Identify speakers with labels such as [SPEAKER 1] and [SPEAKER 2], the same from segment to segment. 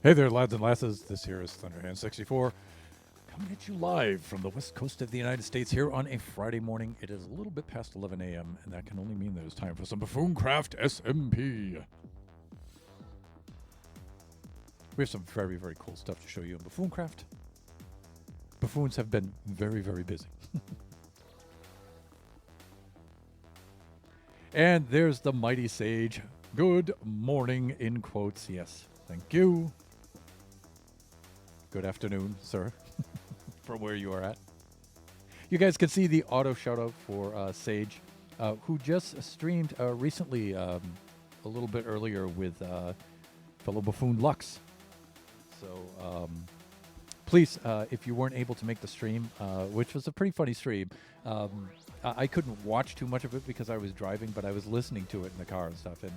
[SPEAKER 1] Hey there, lads and lasses. This here is Thunderhand64, coming at you live from the west coast of the United States here on a Friday morning. It is a little bit past 11 a.m., and that can only mean that it's time for some Buffoncraft SMP. We have some very, very cool stuff to show you in Buffoncraft. Buffoons have been very, very busy. And there's the mighty sage. Good morning, in quotes. Yes, thank you. Good afternoon, sir, from where you are at. You guys can see the auto shout-out for Sage, who just streamed recently, a little bit earlier with fellow Buffoon Lux. So please, if you weren't able to make the stream, which was a pretty funny stream, I couldn't watch too much of it because I was driving, but I was listening to it in the car and stuff, and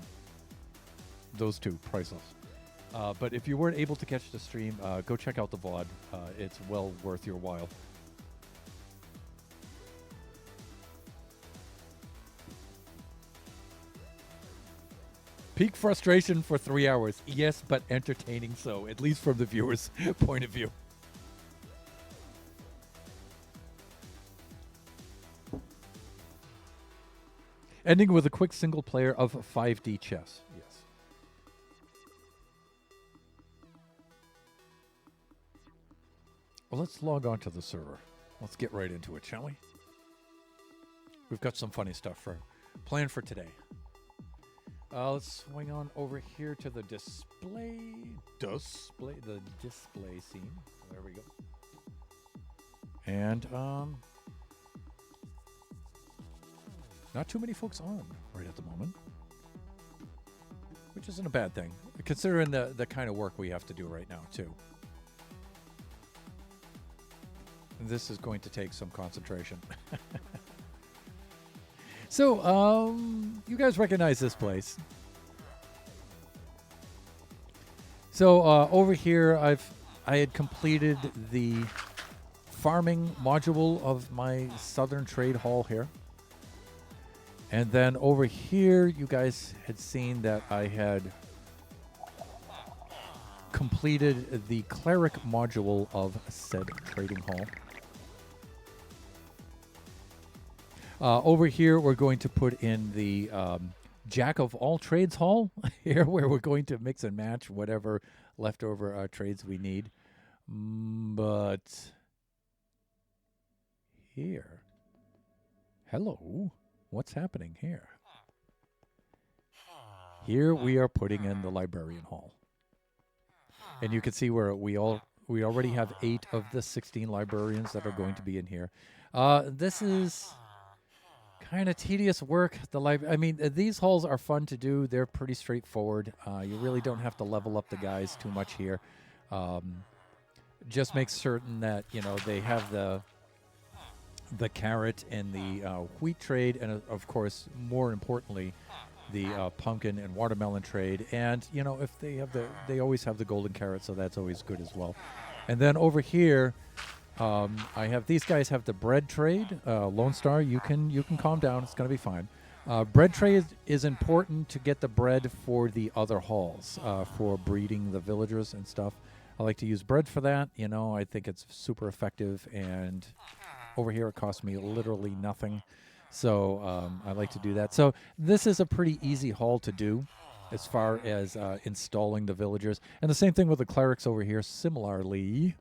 [SPEAKER 1] those two, priceless. But if you weren't able to catch the stream, go check out the VOD. It's well worth your while. Peak frustration for 3 hours. Yes, but entertaining so, at least from the viewer's point of view. Ending with a quick single player of 5D chess. Yes. Well, let's log on to the server. Let's get right into it, shall we? We've got some funny stuff planned for today. Let's swing on over here to the display scene. There we go. And not too many folks on right at the moment, which isn't a bad thing, considering the kind of work we have to do right now, too. This is going to take some concentration. So, you guys recognize this place. So, over here, I had completed the farming module of my Southern Trade Hall here. And then over here, you guys had seen that I had completed the cleric module of said trading hall. Over here, we're going to put in the Jack of all trades hall here, where we're going to mix and match whatever leftover trades we need. But here, hello, what's happening here? Here we are putting in the librarian hall. And you can see where we already have 8 of the 16 librarians that are going to be in here. This is kind of tedious work. I mean, these halls are fun to do. They're pretty straightforward. You really don't have to level up the guys too much here. Just make certain that, you know, they have the carrot and the wheat trade, and of course, more importantly, the pumpkin and watermelon trade. And you know, if they always have the golden carrot, so that's always good as well. And then over here, I have these guys have the bread trade. Lone Star, you can calm down. It's gonna be fine. Bread trade is important to get the bread for the other halls, for breeding the villagers and stuff. I like to use bread for that. You know, I think it's super effective. And over here, it costs me literally nothing. So I like to do that. So this is a pretty easy haul to do as far as installing the villagers. And the same thing with the clerics over here. Similarly,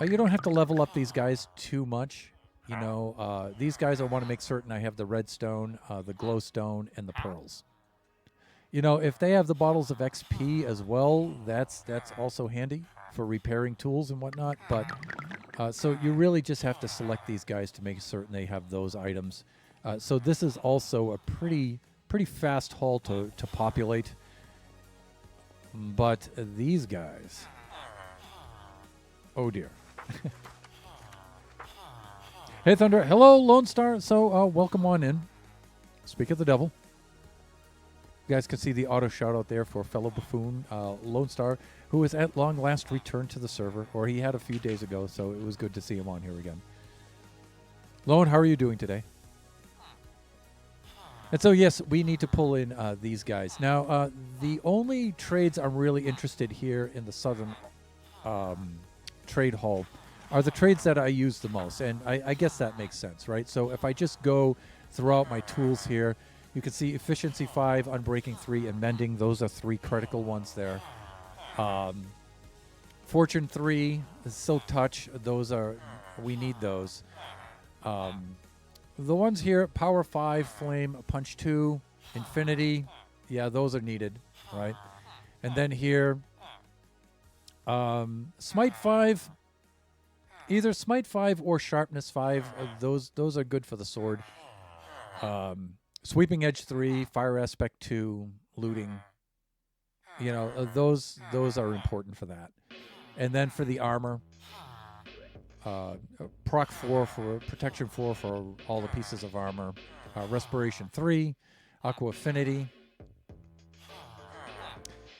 [SPEAKER 1] you don't have to level up these guys too much. You know, these guys I want to make certain I have the redstone, the glowstone, and the pearls. You know, if they have the bottles of XP as well, that's also handy for repairing tools and whatnot. But so you really just have to select these guys to make certain they have those items. So this is also a pretty fast haul to populate. But these guys, oh dear. Hey Thunder, hello Lone Star. So welcome on in. Speak of the devil. You guys can see the auto shout out there for fellow buffoon Lone Star, who has at long last returned to the server, or he had a few days ago, so it was good to see him on here again. Lone, how are you doing today? And so yes, we need to pull in these guys. Now, the only trades I'm really interested here in the Southern Trade Hall are the trades that I use the most, and I guess that makes sense, right? So if I just go throughout my tools here, you can see Efficiency 5, Unbreaking 3, and Mending. Those are 3 critical ones there. Fortune 3, Silk Touch. We need those. The ones here, Power 5, Flame, Punch 2, Infinity. Yeah, those are needed, right? And then here, Smite 5. Either Smite 5 or Sharpness 5. Those are good for the sword. Sweeping Edge 3, Fire Aspect 2, Looting. You know, those are important for that. And then for the armor, Proc 4 for Protection 4 for all the pieces of armor. Respiration 3, Aqua Affinity.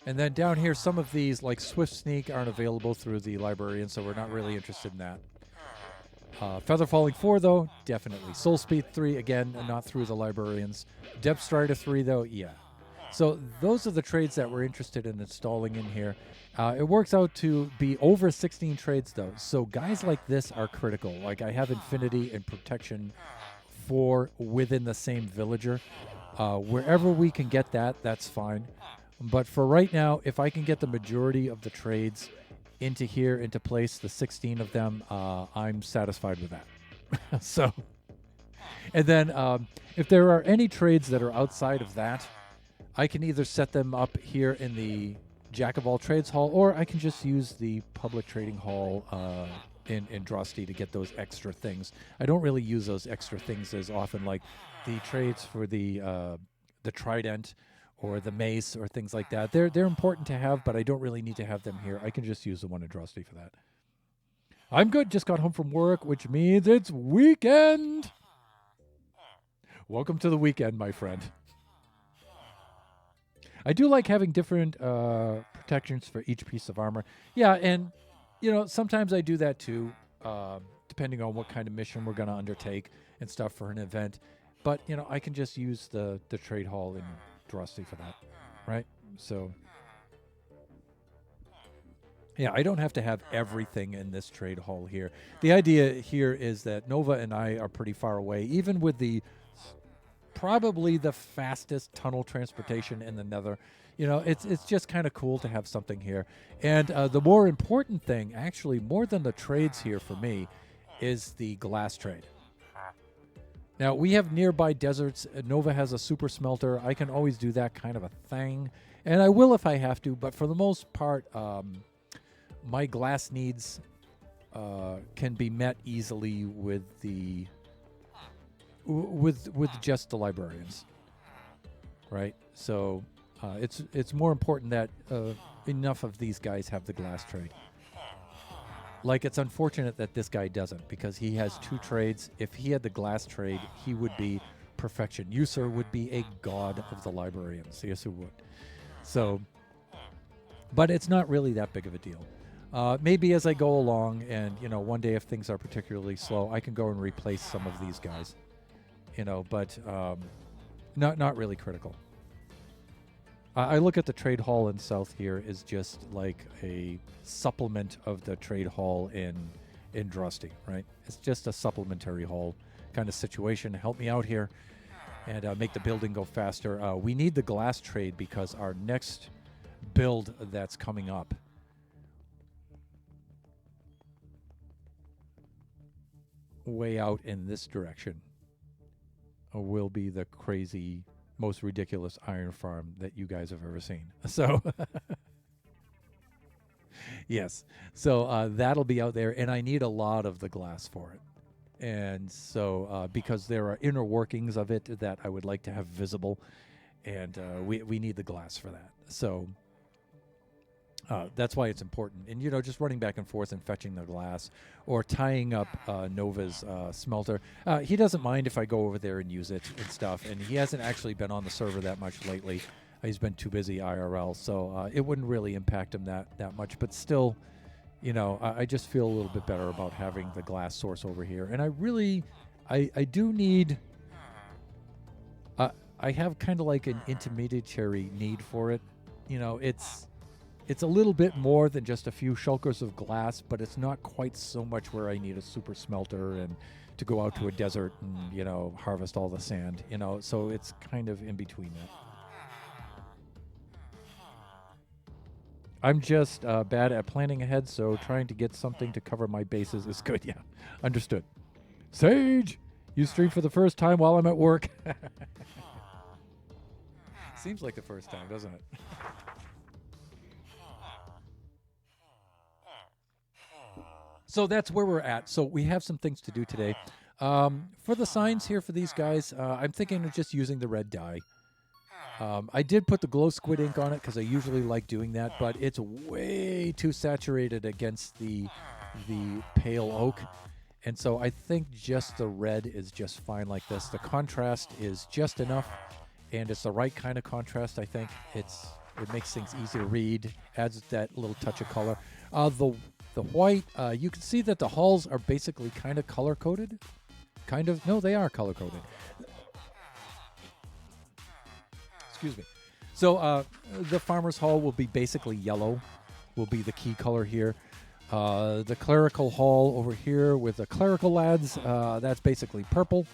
[SPEAKER 1] And then down here, some of these, like Swift Sneak, aren't available through the librarian, so we're not really interested in that. Feather Falling 4, though, definitely. Soul Speed 3, again, not through the librarians. Depth Strider 3, though, yeah. So those are the trades that we're interested in installing in here. It works out to be over 16 trades, though. So guys like this are critical. Like I have Infinity and Protection 4 within the same villager. Wherever we can get that, that's fine. But for right now, if I can get the majority of the trades into here, into place, the 16 of them, I'm satisfied with that. So, and then if there are any trades that are outside of that, I can either set them up here in the Jack of all trades hall, or I can just use the public trading hall in Drosty to get those extra things. I don't really use those extra things as often, like the trades for the trident or the mace or things like that. They're important to have, but I don't really need to have them here. I can just use the one in Drosty for that. I'm good. Just got home from work, which means it's weekend. Welcome to the weekend, my friend. I do like having different protections for each piece of armor. Yeah, and sometimes I do that too, depending on what kind of mission we're going to undertake and stuff for an event. But, I can just use the trade hall in Drusty for that, right? So, yeah, I don't have to have everything in this trade hall here. The idea here is that Nova and I are pretty far away, even with probably the fastest tunnel transportation in the Nether. It's just kind of cool to have something here. And the more important thing, actually, more than the trades here for me, is the glass trade. Now, we have nearby deserts. Nova has a super smelter. I can always do that kind of a thing. And I will if I have to, but for the most part, my glass needs can be met easily with just the librarians, right? So it's more important that enough of these guys have the glass trade. Like, it's unfortunate that this guy doesn't, because he has 2 trades. If he had the glass trade, he would be perfection. User would be a god of the librarians. Yes, he would. So, but it's not really that big of a deal. Maybe as I go along, and one day if things are particularly slow, I can go and replace some of these guys. But not really critical. I look at the trade hall in South here as just like a supplement of the trade hall in Drusty, right? It's just a supplementary hall kind of situation to help me out here and make the building go faster. We need the glass trade because our next build that's coming up way out in this direction will be the crazy, most ridiculous iron farm that you guys have ever seen. So, yes. So that'll be out there, and I need a lot of the glass for it. And so, because there are inner workings of it that I would like to have visible, and we need the glass for that. So that's why it's important. And, just running back and forth and fetching the glass or tying up Nova's smelter. He doesn't mind if I go over there and use it and stuff. And he hasn't actually been on the server that much lately. He's been too busy IRL. So it wouldn't really impact him that much. But still, I just feel a little bit better about having the glass source over here. And I do need... I have kind of like an intermediary need for it. It's a little bit more than just a few shulkers of glass, but it's not quite so much where I need a super smelter and to go out to a desert and, harvest all the sand, so it's kind of in between that. I'm just bad at planning ahead, so trying to get something to cover my bases is good. Yeah, understood. Sage, you stream for the first time while I'm at work. Seems like the first time, doesn't it? So that's where we're at. So we have some things to do today. For the signs here for these guys, I'm thinking of just using the red dye. I did put the glow squid ink on it because I usually like doing that, but it's way too saturated against the pale oak. And so I think just the red is just fine like this. The contrast is just enough, and it's the right kind of contrast, I think. It makes things easy to read, adds that little touch of color. The white, you can see that the hulls are basically kind of color-coded. Kind of. No, they are color-coded. Excuse me. So the farmer's hull will be basically yellow, will be the key color here. The clerical hull over here with the clerical lads, that's basically purple,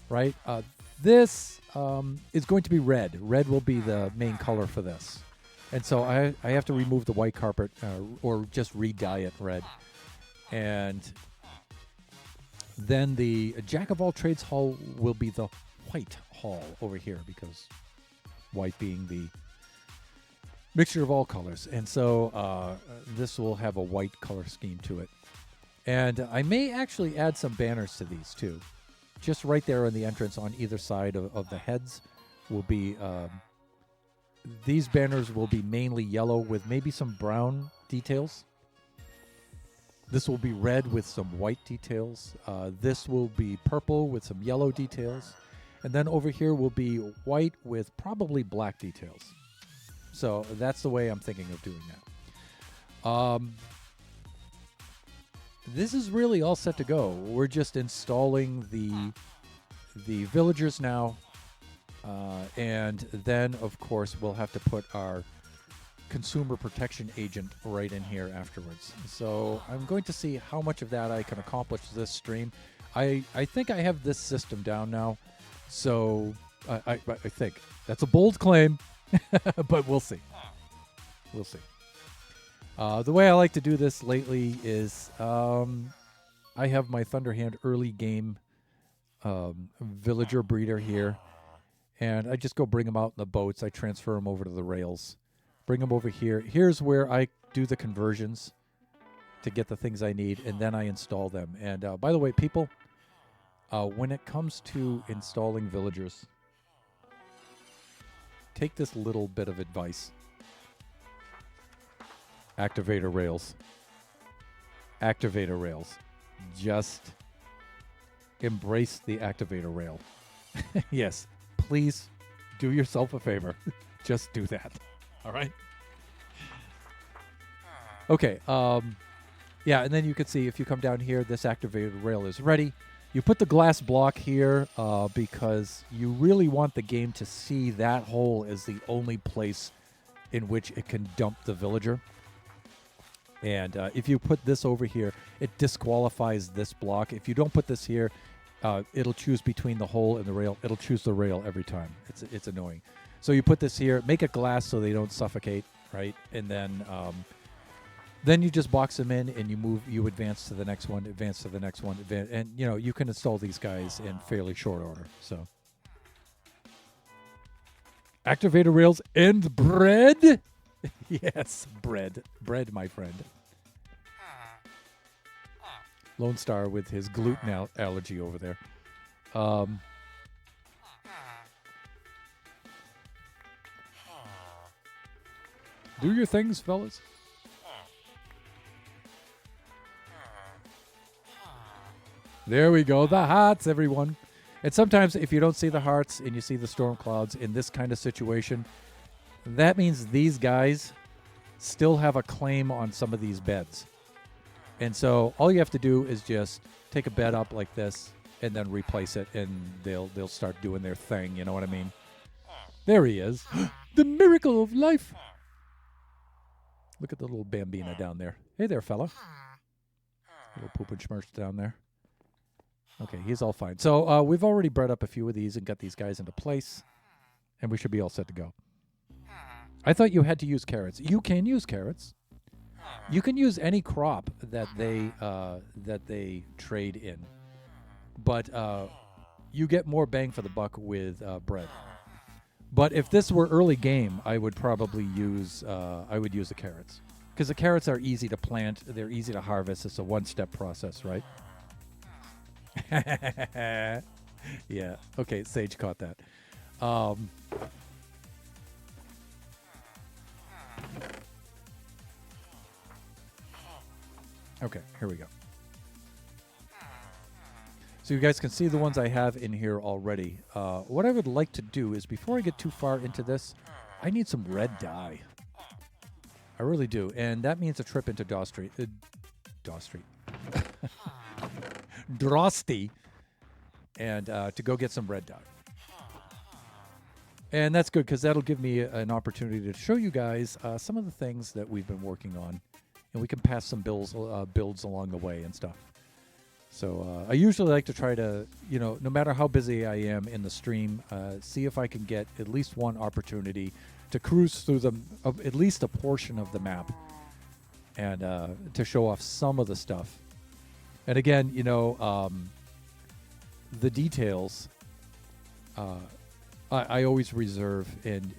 [SPEAKER 1] right? This is going to be red. Red will be the main color for this. And so I have to remove the white carpet or just re-dye it red. And then the Jack of all trades hull will be the white hull over here, because white being the mixture of all colors. And so this will have a white color scheme to it. And I may actually add some banners to these too. Just right there in the entrance on either side of the heads will be... these banners will be mainly yellow with maybe some brown details. This will be red with some white details. This will be purple with some yellow details. And then over here will be white with probably black details. So that's the way I'm thinking of doing that. this is really all set to go. We're just installing the villagers now, and then of course we'll have to put our consumer protection agent right in here afterwards. So I'm going to see how much of that I can accomplish this stream. I think I have this system down now, so I think that's a bold claim, but we'll see. We'll see. The way I like to do this lately is I have my Thunderhand early game villager breeder here, and I just go bring them out in the boats. I transfer them over to the rails. Bring them over here. Here's where I do the conversions to get the things I need, and then I install them. And by the way, people, when it comes to installing villagers, take this little bit of advice. Activator rails. Activator rails. Just embrace the activator rail. Yes, please do yourself a favor. Just do that. All right. Okay. Yeah, and then you can see if you come down here, this activated rail is ready. You put the glass block here because you really want the game to see that hole as the only place in which it can dump the villager. And if you put this over here, it disqualifies this block. If you don't put this here, it'll choose between the hole and the rail. It'll choose the rail every time. It's annoying. So you put this here, make it glass so they don't suffocate, right? And then you just box them in and you advance to the next one, advance to the next one, and you can install these guys in fairly short order. So activator rails and bread. Yes, bread, my friend. Lone Star with his gluten allergy over there. Do your things, fellas. There we go. The hearts, everyone. And sometimes if you don't see the hearts and you see the storm clouds in this kind of situation, that means these guys still have a claim on some of these beds. And so all you have to do is just take a bed up like this and then replace it, and they'll start doing their thing. You know what I mean? There he is. The miracle of life. Look at the little bambina down there. Hey there, fella. Little poop and schmerch down there. Okay, he's all fine. So we've already bred up a few of these and got these guys into place, and we should be all set to go. I thought you had to use carrots. You can use carrots. You can use any crop that they trade in, but you get more bang for the buck with bread. But if this were early game, I would probably use the carrots, because the carrots are easy to plant. They're easy to harvest. It's a one-step process, right? Yeah. Okay, Sage caught that. Okay, here we go. So you guys can see the ones I have in here already. What I would like to do is, before I get too far into this, I need some red dye. I really do. And that means a trip into Daw Street. Drosty. And to go get some red dye. And that's good, because that'll give me an opportunity to show you guys some of the things that we've been working on. And we can pass some builds along the way and stuff. So I usually like to try to, no matter how busy I am in the stream, see if I can get at least one opportunity to cruise through at least a portion of the map, and to show off some of the stuff. And again, the details, I always reserve and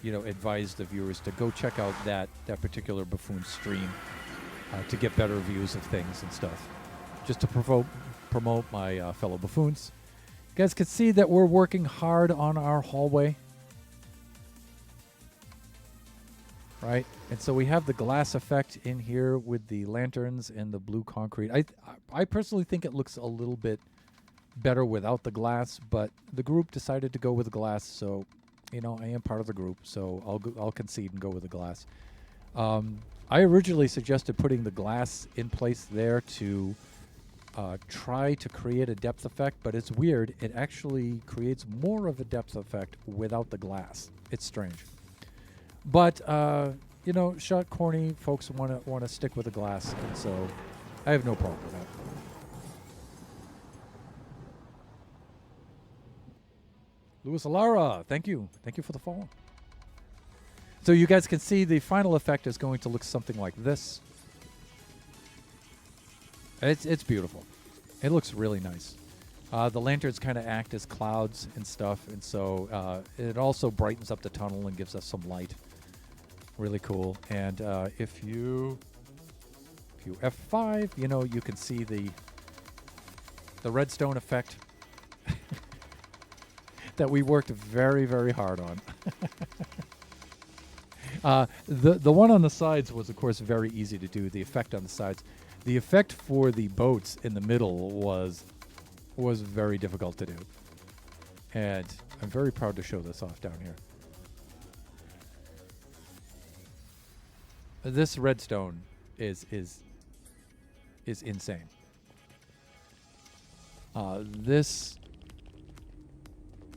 [SPEAKER 1] advise the viewers to go check out that particular Buffoon stream to get better views of things and stuff, just to promote my fellow buffoons. You guys can see that we're working hard on our hallway, right? And so we have the glass effect in here with the lanterns and the blue concrete. I personally think it looks a little bit better without the glass, but the group decided to go with glass, so I am part of the group, so I'll concede and go with the glass. I originally suggested putting the glass in place there to try to create a depth effect, but it's weird. It actually creates more of a depth effect without the glass. It's strange. But, you know, shot corny folks want to stick with the glass, and so I have no problem with that. Louis Alara, thank you. Thank you for the follow. So you guys can see the final effect is going to look something like this. It's beautiful. It looks really nice. The lanterns kind of act as clouds and stuff, and so it also brightens up the tunnel and gives us some light. Really cool. And if you F5, you know, you can see the redstone effect that we worked very, very hard on. The one on the sides was, of course, very easy to do. The effect on the sides, the effect for the boats in the middle was very difficult to do, and I'm very proud to show this off down here. This redstone is insane.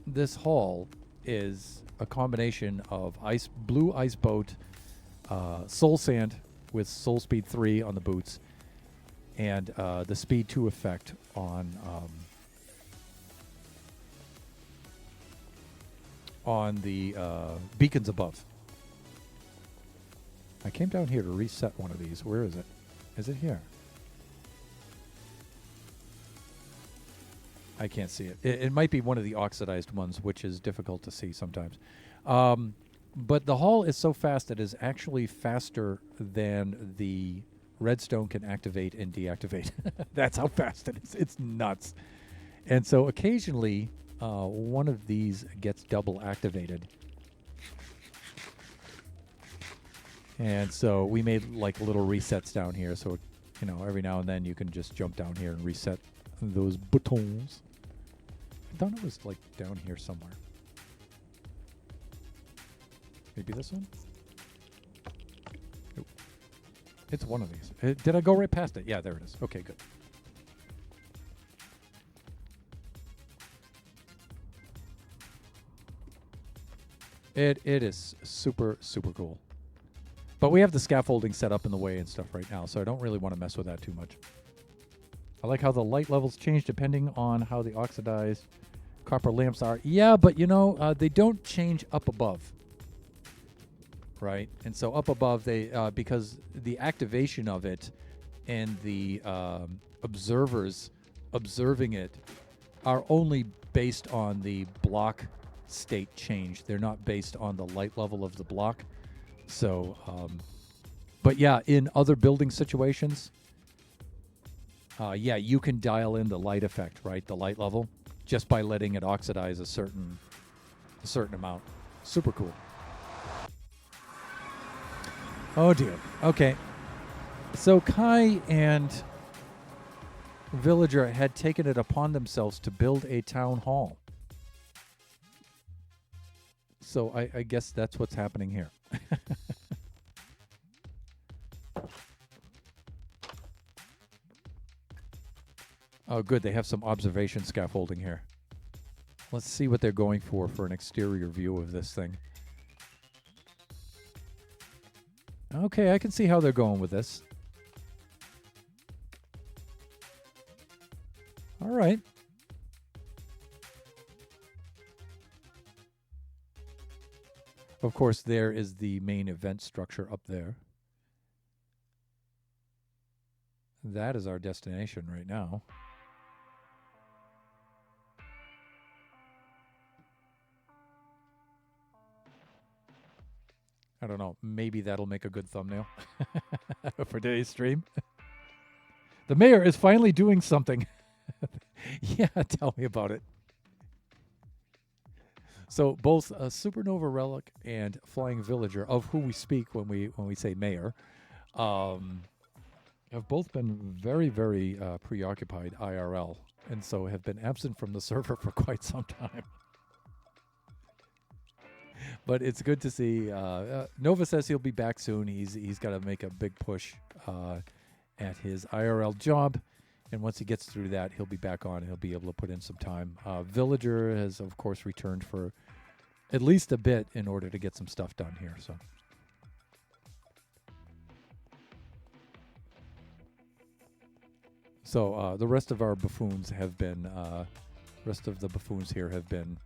[SPEAKER 1] This hull is a combination of blue ice boat, soul sand with soul speed 3 on the boots, and the speed 2 effect on the beacons above. I came down here to reset one of these. Where is it? Is it here? I can't see it. It might be one of the oxidized ones, which is difficult to see sometimes. But the hull is so fast that it is actually faster than the redstone can activate and deactivate. That's how fast it is. It's nuts. And so occasionally, one of these gets double activated. And so we made like little resets down here. So, you know, every now and then you can just jump down here and reset those buttons. I thought it was like down here somewhere. Maybe this one? Nope. It's one of these. Did I go right past it? Yeah, there it is. Okay, good. It is super, super cool. But we have the scaffolding set up in the way and stuff right now, so I don't really want to mess with that too much. I like how the light levels change depending on how the oxidized copper lamps are. Yeah, but you know, they don't change up above. Right? And so up above, they because the activation of it and the observers observing it are only based on the block state change. They're not based on the light level of the block. So, but yeah, in other building situations, yeah, you can dial in the light effect, right? The light level, just by letting it oxidize a certain amount. Super cool. Oh dear. Okay. So Kai and Villager had taken it upon themselves to build a town hall. So I guess that's what's happening here. Oh, good. They have some observation scaffolding here. Let's see what they're going for an exterior view of this thing. Okay, I can see how they're going with this. All right. Of course, there is the main event structure up there. That is our destination right now. I don't know. Maybe that'll make a good thumbnail for today's stream. The mayor is finally doing something. Yeah, tell me about it. So both Supernova Relic and Flying Villager, of who we speak when we say mayor, have both been very, very preoccupied IRL, and so have been absent from the server for quite some time. But it's good to see. Nova says he'll be back soon. He's got to make a big push at his IRL job, and once he gets through that, he'll be back on. He'll be able to put in some time. Villager has, of course, returned for at least a bit in order to get some stuff done here. So the rest of our buffoons have been. Rest of the buffoons here have been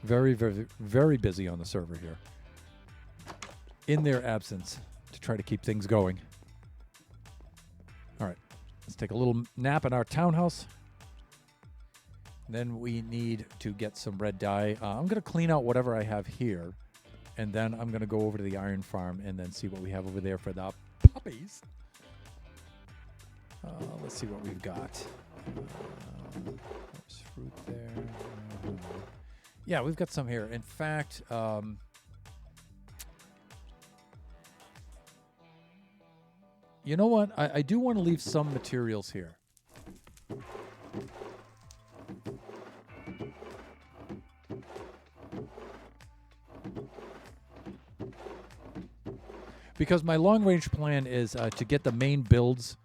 [SPEAKER 1] very, very, very busy on the server here in their absence to try to keep things going. All right, let's take a little nap in our townhouse. Then we need to get some red dye. I'm going to clean out whatever I have here, and then I'm going to go over to the iron farm and then see what we have over there for the puppies. Let's see what we've got. There's fruit there. Yeah, we've got some here. In fact, you know what? I do want to leave some materials here. Because my long-range plan is to get the main builds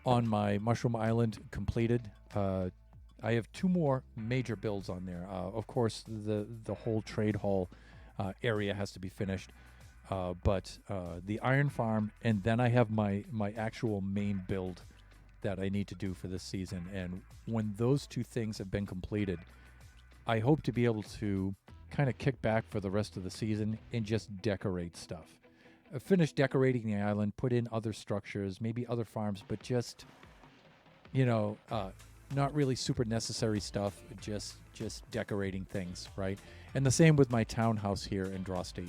[SPEAKER 1] on my Mushroom Island completed. I have 2 more major builds on there. Of course, the whole trade hall area has to be finished. But the iron farm, and then I have my actual main build that I need to do for this season. And when those 2 things have been completed, I hope to be able to kind of kick back for the rest of the season and just decorate stuff. Finish decorating the island, put in other structures, maybe other farms, but just, not really super necessary stuff, just decorating things, right? And the same with my townhouse here in Drosty,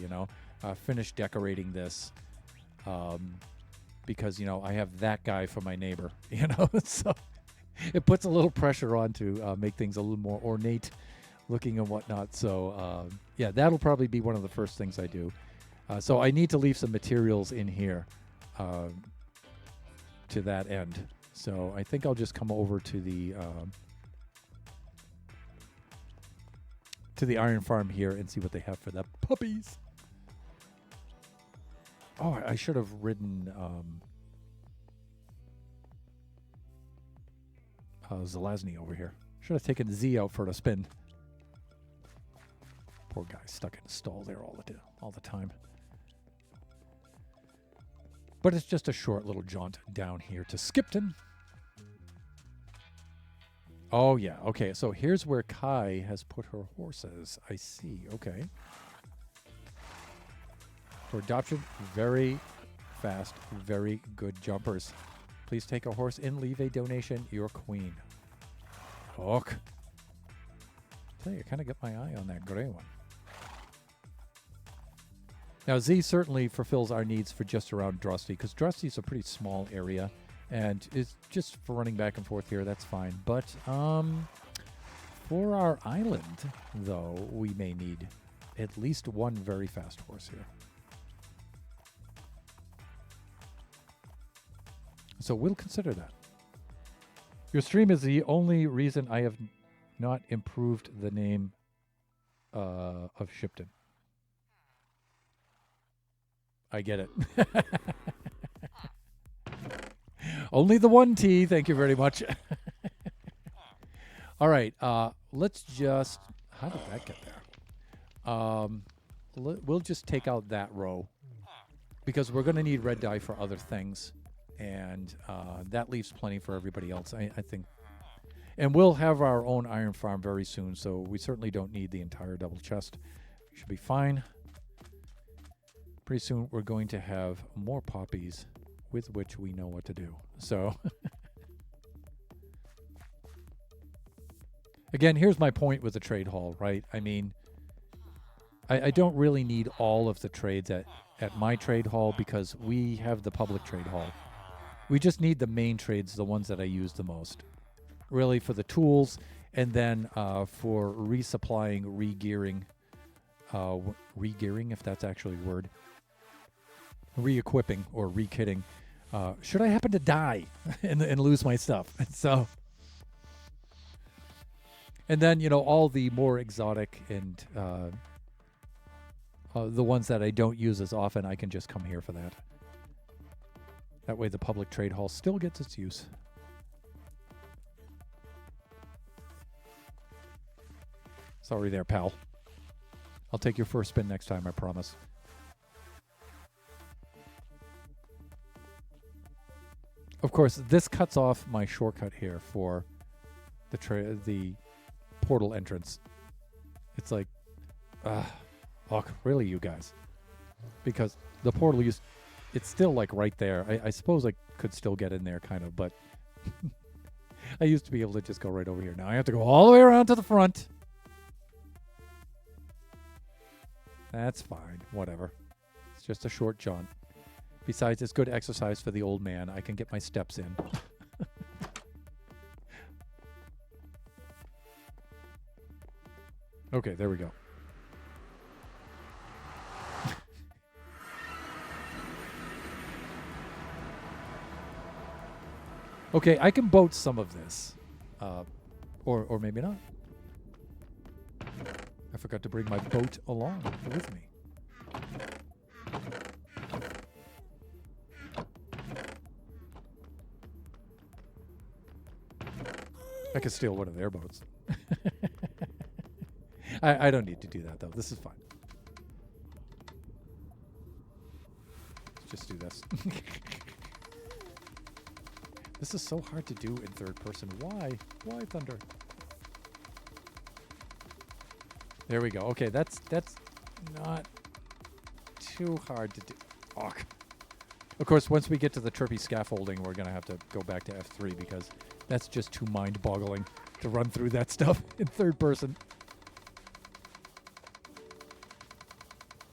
[SPEAKER 1] finish decorating this because, I have that guy for my neighbor, so it puts a little pressure on to make things a little more ornate looking and whatnot. So, yeah, that'll probably be one of the first things I do. So I need to leave some materials in here to that end. So I think I'll just come over to the iron farm here and see what they have for the puppies. Oh, I should have ridden Zelazny over here. Should have taken Z out for a spin. Poor guy stuck in a stall there all the time. But it's just a short little jaunt down here to Skipton. Oh, yeah. Okay, so here's where Kai has put her horses. I see. Okay. For adoption, very fast, very good jumpers. Please take a horse and leave a donation. Your queen. Hook. I tell you, I kind of got my eye on that gray one. Now, Z certainly fulfills our needs for just around Drosty, because Drosty's a pretty small area, and it's just for running back and forth here, that's fine. But for our island, though, we may need at least 1 very fast horse here. So we'll consider that. Your stream is the only reason I have not improved the name of Shipton. I get it. Only the 1 T. Thank you very much. All right. Let's just... How did that get there? We'll just take out that row because we're going to need red dye for other things. And that leaves plenty for everybody else, I think. And we'll have our own iron farm very soon, so we certainly don't need the entire double chest. We should be fine. Pretty soon we're going to have more poppies with which we know what to do. So, again, here's my point with the trade hall, right? I mean, I don't really need all of the trades at my trade hall because we have the public trade hall. We just need the main trades, the ones that I use the most, really, for the tools, and then for resupplying, re-gearing, if that's actually a word, re-equipping or re-kitting, should I happen to die and lose my stuff. So, and then, all the more exotic and The ones that I don't use as often, I can just come here for that. That way the public trade hall still gets its use. Sorry there, pal. I'll take your first spin next time, I promise. Of course, this cuts off my shortcut here for the portal entrance. It's like, fuck, really, you guys? Because the portal it's still like right there. I suppose I could still get in there, kind of, but I used to be able to just go right over here. Now I have to go all the way around to the front. That's fine, whatever. It's just a short jaunt. Besides, it's good exercise for the old man. I can get my steps in. Okay, there we go. Okay, I can boat some of this. Or maybe not. I forgot to bring my boat along with me. I could steal one of their boats. I don't need to do that, though. This is fine. Let's just do this. This is so hard to do in third person. Why? Why, Thunder? There we go. Okay, that's not too hard to do. Oh. Of course, once we get to the trippy scaffolding, we're going to have to go back to F3 because that's just too mind-boggling to run through that stuff in third person.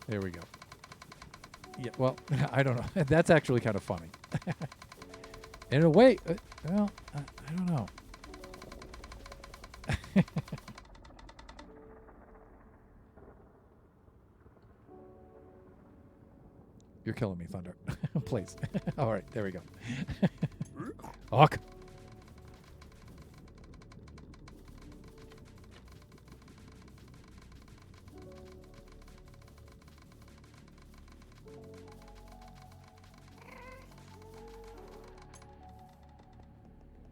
[SPEAKER 1] There we go. Yeah, well, I don't know. That's actually kind of funny. In a way, well, I don't know. You're killing me, Thunder. Please. All right, there we go. Hawk.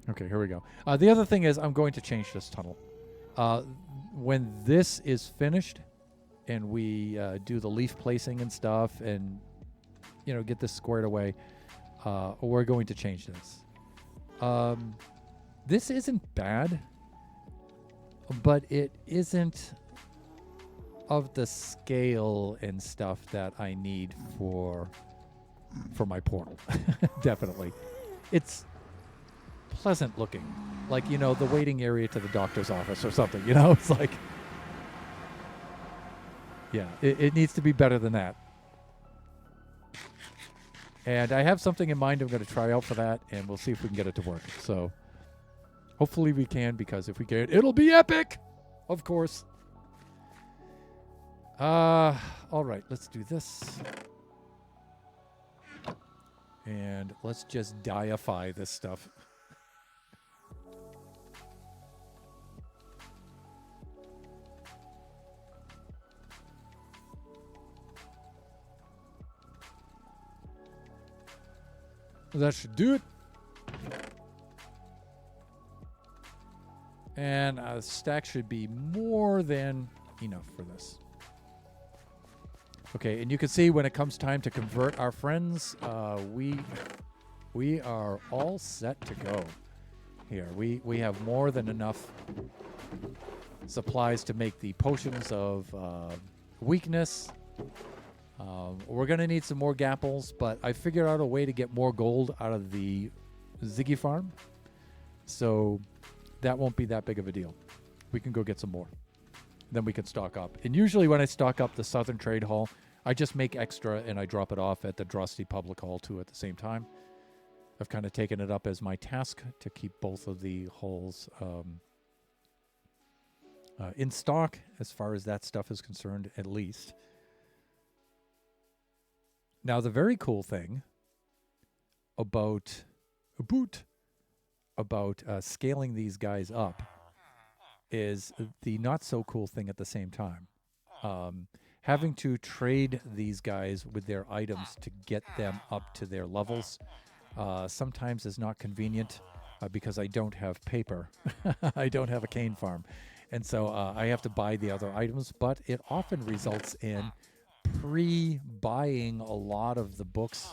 [SPEAKER 1] Okay, here we go. The other thing is I'm going to change this tunnel. When this is finished and we do the leaf placing and stuff and, you know, get this squared away, we're going to change this. This isn't bad, but it isn't of the scale and stuff that I need for my portal. Definitely. It's pleasant looking, like, you know, the waiting area to the doctor's office or something, you know. It's like, yeah, it needs to be better than that. And I have something in mind I'm going to try out for that, and we'll see if we can get it to work. So hopefully we can, because if we can, it'll be epic, of course. All right, let's do this. And let's just deify this stuff. That should do it. And a stack should be more than enough for this. Okay, and you can see when it comes time to convert our friends, we are all set to go here. We have more than enough supplies to make the potions of weakness. We're going to need some more gapples, but I figured out a way to get more gold out of the Ziggy farm. So that won't be that big of a deal. We can go get some more. Then we can stock up. And usually when I stock up the Southern Trade Hall, I just make extra and I drop it off at the Drosty Public Hall too at the same time. I've kind of taken it up as my task to keep both of the halls in stock as far as that stuff is concerned, at least. Now, the very cool thing about scaling these guys up is the not so cool thing at the same time. having to trade these guys with their items to get them up to their levels sometimes is not convenient because I don't have paper. I don't have a cane farm. And so I have to buy the other items, but it often results in pre-buying a lot of the books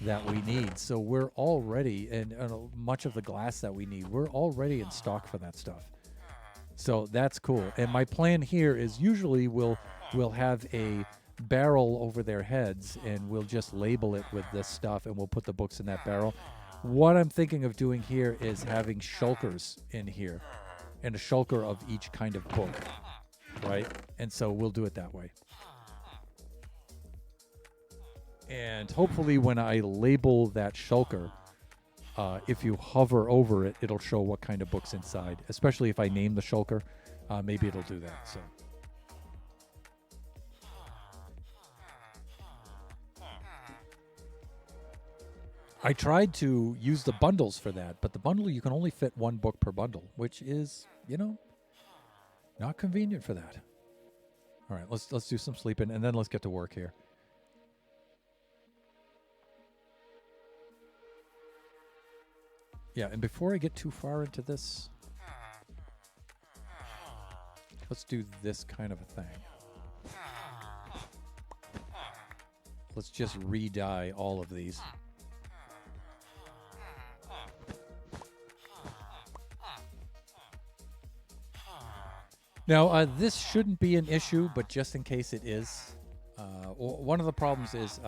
[SPEAKER 1] that we need. So we're already, and much of the glass that we need, we're already in stock for that stuff. So that's cool. And my plan here is usually we'll have a barrel over their heads and we'll just label it with this stuff and we'll put the books in that barrel. What I'm thinking of doing here is having shulkers in here and a shulker of each kind of book, right? And so we'll do it that way. And hopefully when I label that shulker, if you hover over it, it'll show what kind of book's inside. Especially if I name the shulker, maybe it'll do that. So. I tried to use the bundles for that, but the bundle, you can only fit one book per bundle, which is, not convenient for that. All right, let's do some sleeping, and then let's get to work here. Yeah, and before I get too far into this, let's do this kind of a thing. Let's just re-dye all of these. Now, this shouldn't be an issue, but just in case it is, one of the problems is,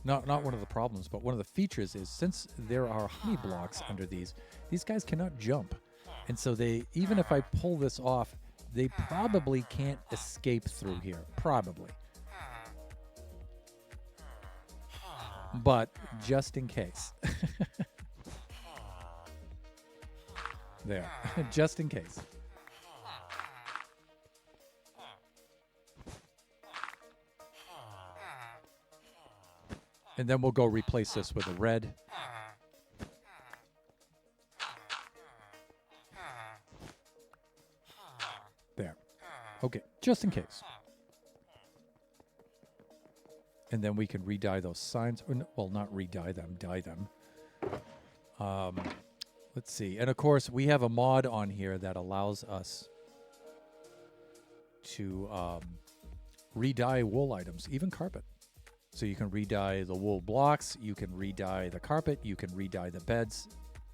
[SPEAKER 1] not one of the problems, but one of the features is since there are honey blocks under these guys cannot jump. And so even if I pull this off, they probably can't escape through here. Probably. But just in case. There. Just in case. And then we'll go replace this with a red. There. Okay, just in case. And then we can re-dye those signs. Well, not re-dye them, dye them. Let's see. And of course, we have a mod on here that allows us to re-dye wool items, even carpet. So you can re-dye the wool blocks, you can re-dye the carpet, you can re-dye the beds.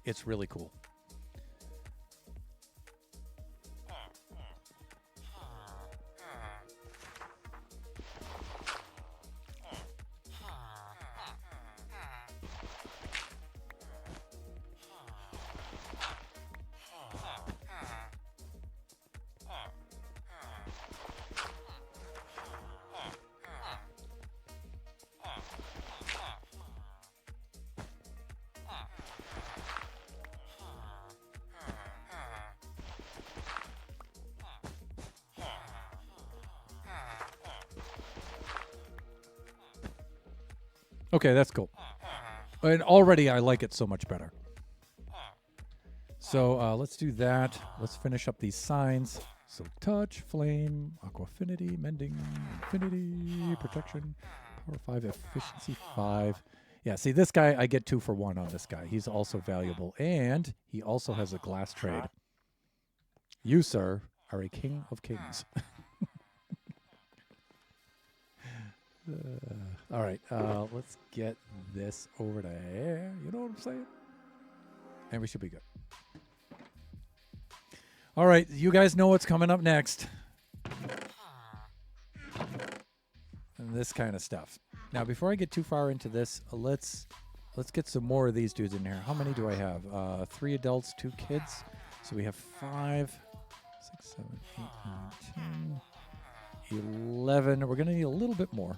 [SPEAKER 1] It's really cool. Okay, that's cool. And already I like it so much better. So let's do that. Let's finish up these signs. So touch, flame, aquafinity, mending, infinity, protection, power 5, efficiency 5. Yeah, see this guy, I get 2 for 1 on this guy. He's also valuable. And he also has a glass trade. You, sir, are a king of kings. All right, let's get this over there. You know what I'm saying? And we should be good. All right, you guys know what's coming up next. And this kind of stuff. Now, before I get too far into this, let's get some more of these dudes in here. How many do I have? 3 adults, 2 kids. So we have 5, 6, 7, 8, 9, 10, 11. We're going to need a little bit more.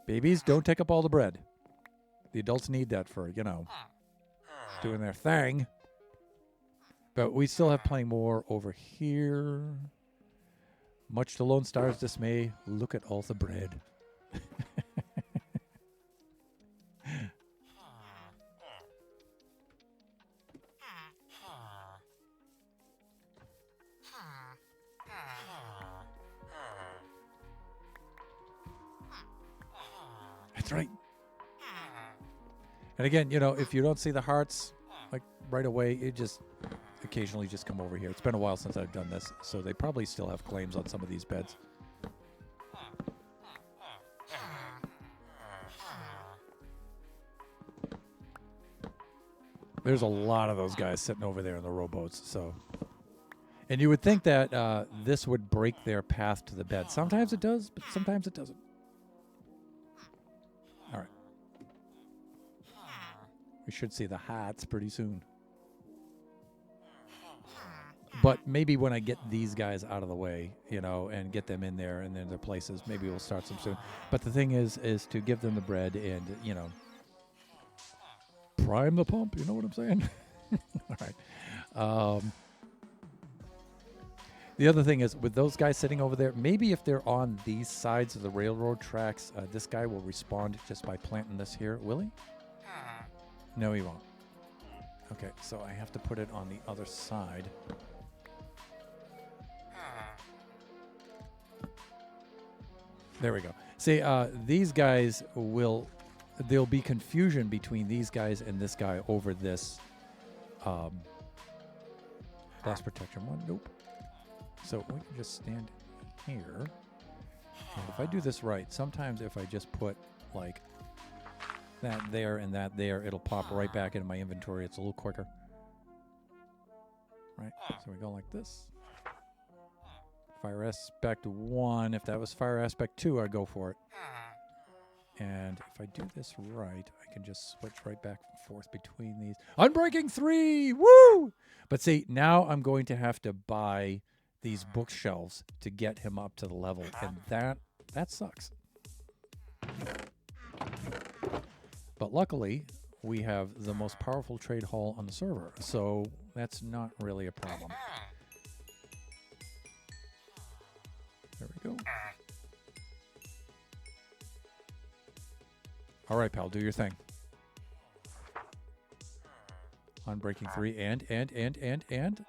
[SPEAKER 1] Babies, don't take up all the bread. The adults need that for, doing their thing. But we still have plenty more over here. Much to Lone Star's dismay, look at all the bread. That's right. And again, you know, if you don't see the hearts like right away, it just occasionally just come over here. It's been a while since I've done this, so they probably still have claims on some of these beds. There's a lot of those guys sitting over there in the rowboats. So, and you would think that this would break their path to the bed. Sometimes it does, but sometimes it doesn't. All right. We should see the hats pretty soon. But maybe when I get these guys out of the way, you know, and get them in there and in their places, maybe we'll start some soon. But the thing is to give them the bread and, you know, prime the pump. You know what I'm saying? All right. The other thing is with those guys sitting over there, maybe if they're on these sides of the railroad tracks, this guy will respond just by planting this here. Will he? No, he won't. Okay, so I have to put it on the other side. There we go. See, these guys there'll be confusion between these guys and this guy over this glass protection one. Nope. So we can just stand here. And if I do this right, sometimes if I just put like that there and that there, it'll pop right back into my inventory. It's a little quicker. Right? So we go like this. Fire aspect 1. If that was fire aspect 2, I'd go for it. And if I do this right, I can just switch right back and forth between these. Unbreaking 3! Woo! But see, now I'm going to have to buy these bookshelves to get him up to the level. And that sucks. But luckily, we have the most powerful trade hall on the server. So that's not really a problem. There we go. All right, pal, do your thing. Unbreaking 3 and.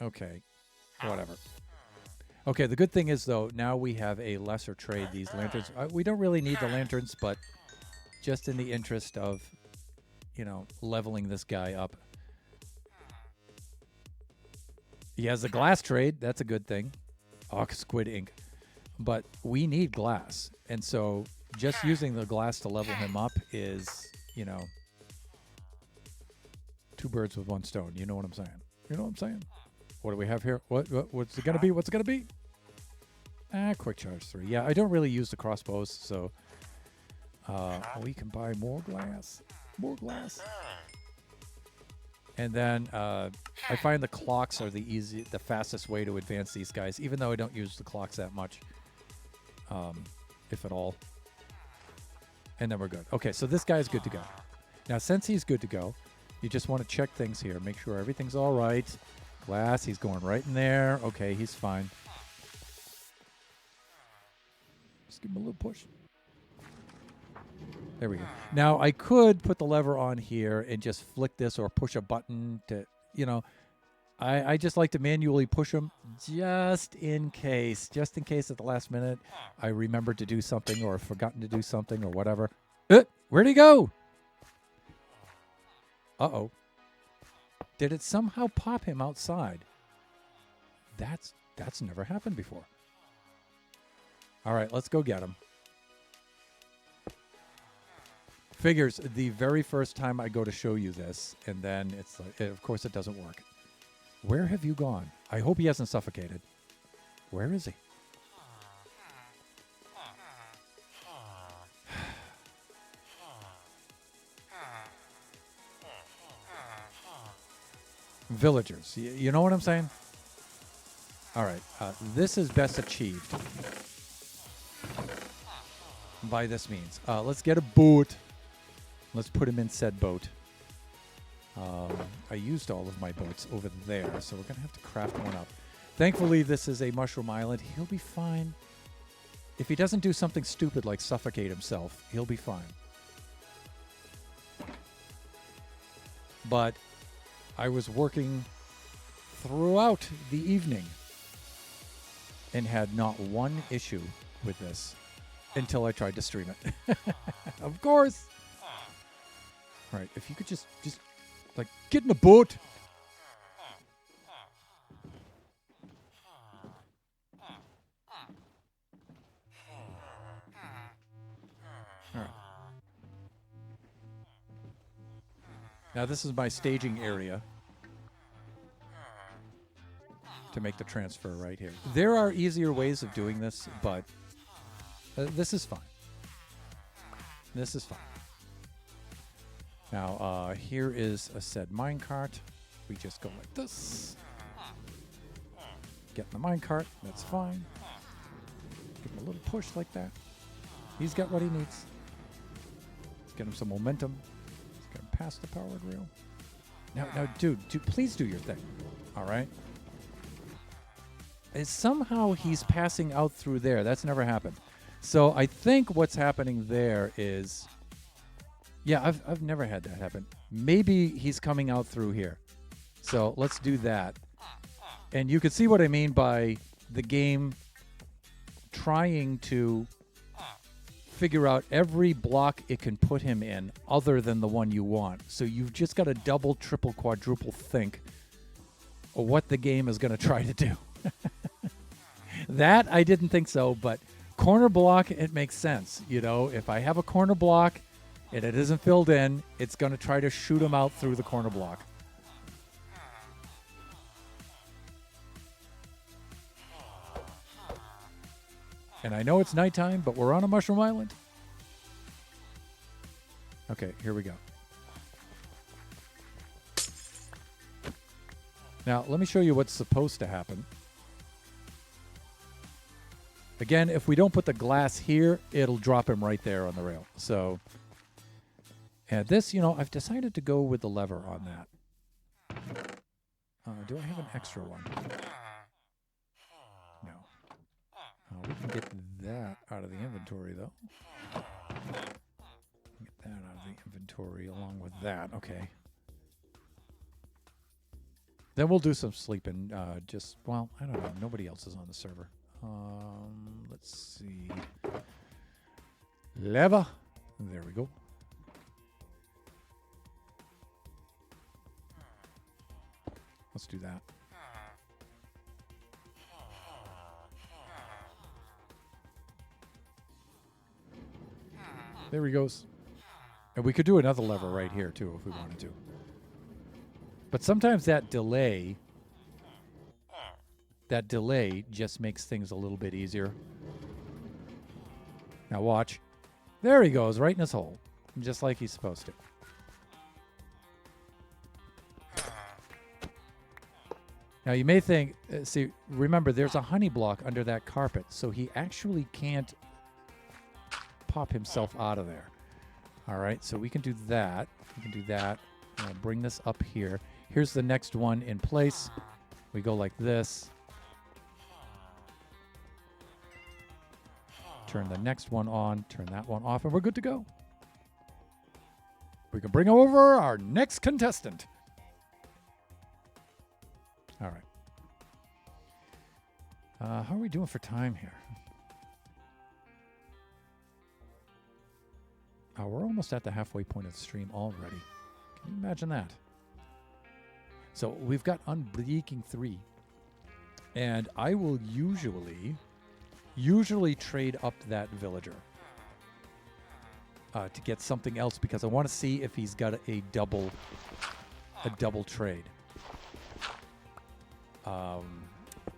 [SPEAKER 1] Okay, whatever. Okay, the good thing is, though, now we have a lesser trade. These lanterns, we don't really need the lanterns, but just in the interest of, you know, leveling this guy up. He has a glass trade. That's a good thing. Oh, squid ink. But we need glass. And so just using the glass to level him up is, you know, 2 birds with 1 stone. You know what I'm saying? You know what I'm saying? What do we have here? What's it going to be? What's it going to be? Quick charge 3. Yeah, I don't really use the crossbows, so we can buy more glass. More glass. And then I find the clocks are the fastest way to advance these guys, even though I don't use the clocks that much, if at all. And then we're good. Okay, so this guy's good to go. Now, since he's good to go, you just want to check things here. Make sure everything's all right. Glass, he's going right in there. Okay, he's fine. Just give him a little push. There we go. Now, I could put the lever on here and just flick this or push a button to, you know, I just like to manually push them just in case at the last minute I remembered to do something or forgotten to do something or whatever. Where'd he go? Uh-oh. Did it somehow pop him outside? That's never happened before. All right, let's go get him. Figures the very first time I go to show you this, and then it's like, of course it doesn't work. Where have you gone? I hope he hasn't suffocated. Where is he? Villagers. You know what I'm saying? All right. This is best achieved by this means. Let's get a boat. Let's put him in said boat. I used all of my boats over there, so we're going to have to craft one up. Thankfully, this is a mushroom island. He'll be fine. If he doesn't do something stupid like suffocate himself, he'll be fine. But I was working throughout the evening and had not one issue with this until I tried to stream it. Of course. All right, if you could just like get in the boat. All right. Now this is my staging area to make the transfer right here. There are easier ways of doing this, but this is fine. This is fine. Now, here is a said minecart. We just go like this. Get in the minecart. That's fine. Give him a little push like that. He's got what he needs. Let's get him some momentum. Let's get him past the powered rail. Now, dude, please do your thing. All right? And somehow he's passing out through there. That's never happened. So I think what's happening there is... Yeah, I've never had that happen. Maybe he's coming out through here. So let's do that. And you can see what I mean by the game trying to figure out every block it can put him in other than the one you want. So you've just got to double, triple, quadruple think of what the game is going to try to do. That, I didn't think so, but corner block, it makes sense. You know, if I have a corner block and it isn't filled in, it's going to try to shoot him out through the corner block. And I know it's nighttime, but we're on a mushroom island. Okay, here we go. Now, let me show you what's supposed to happen. Again, if we don't put the glass here, it'll drop him right there on the rail. So, and this, you know, I've decided to go with the lever on that. Do I have an extra one? No. We can get that out of the inventory, though. Get that out of the inventory along with that. Okay. Then we'll do some sleeping. Just, well, I don't know. Nobody else is on the server. Let's see. Lever. There we go. Let's do that. There he goes. And we could do another lever right here, too, if we wanted to. But sometimes that delay just makes things a little bit easier. Now watch. There he goes, right in his hole. Just like he's supposed to. Now you may think, see, remember, there's a honey block under that carpet, so he actually can't pop himself out of there. All right, so we can do that. We can do that. I'll bring this up here. Here's the next one in place. We go like this. Turn the next one on, turn that one off, and we're good to go. We can bring over our next contestant. All right. How are we doing for time here? We're almost at the halfway point of the stream already. Can you imagine that? So we've got Unbreaking 3. And I will usually trade up that villager to get something else because I want to see if he's got a double trade.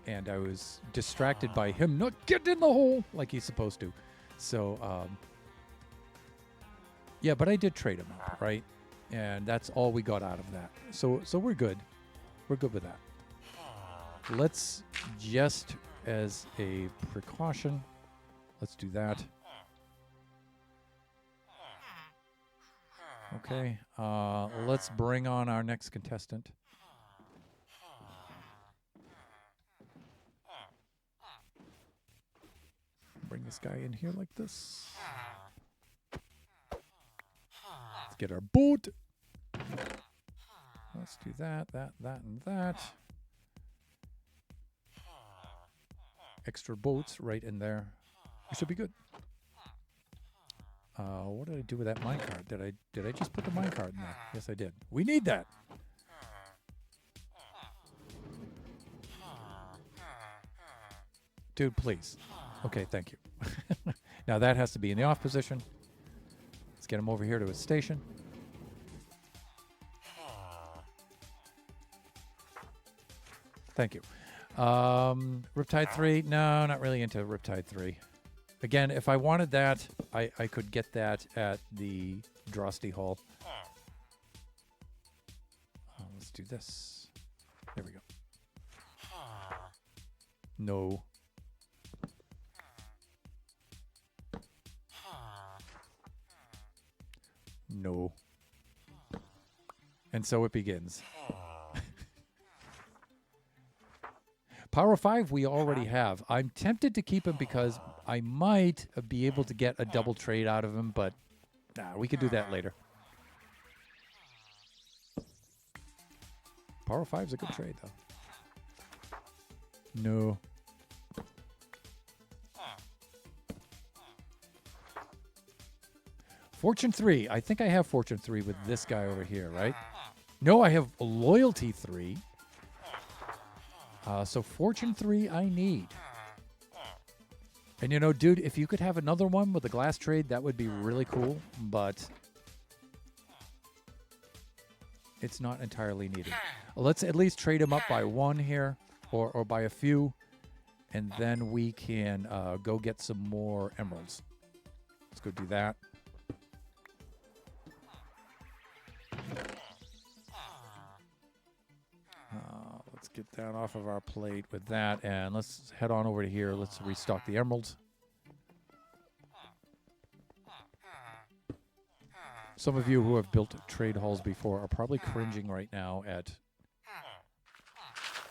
[SPEAKER 1] And I was distracted by him not getting in the hole like he's supposed to. So, yeah, but I did trade him up, right? And that's all we got out of that. So we're good. We're good with that. Let's just, as a precaution, let's do that. Okay, let's bring on our next contestant. Bring this guy in here like this. Let's get our boat. Let's do that, and that. Extra boats right in there. We should be good. What did I do with that minecart? Did I just put the minecart in there? Yes, I did. We need that. Dude, please. Okay, thank you. Now that has to be in the off position. Let's get him over here to his station. Thank you. Riptide 3. No, not really into Riptide 3. Again, if I wanted that, I could get that at the Drosty Hall. Let's do this. There we go. No. No. And so it begins. Power 5 we already have. I'm tempted to keep him because I might be able to get a double trade out of him, but we could do that later. Power 5's a good trade, though. No. Fortune 3. I think I have Fortune 3 with this guy over here, right? No, I have Loyalty 3. So Fortune 3 I need. And you know, dude, if you could have another one with a glass trade, that would be really cool, but it's not entirely needed. Let's at least trade him up by one here, or by a few, and then we can go get some more emeralds. Let's go do that. Let's get that off of our plate with that, and let's head on over to here. Let's restock the emeralds. Some of you who have built trade halls before are probably cringing right now at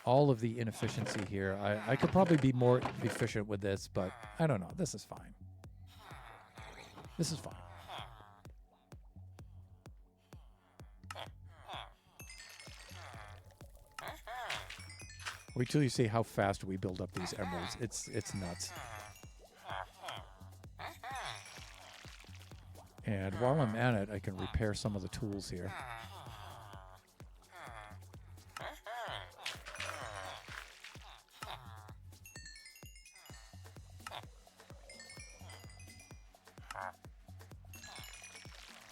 [SPEAKER 1] all of the inefficiency here. I could probably be more efficient with this, but I don't know. This is fine. This is fine. Wait till you see how fast we build up these emeralds. It's nuts. And while I'm at it, I can repair some of the tools here.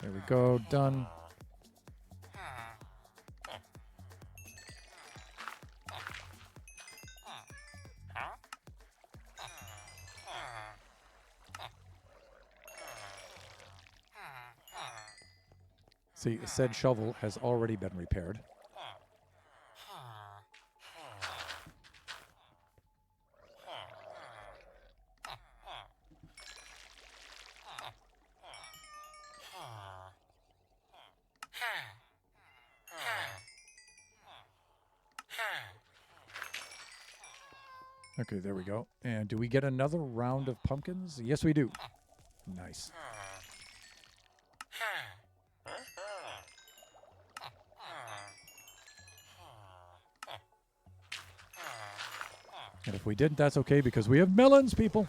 [SPEAKER 1] There we go, done. See, said shovel has already been repaired. Okay, there we go. And do we get another round of pumpkins? Yes, we do. Nice. And if we didn't, that's okay, because we have melons, people.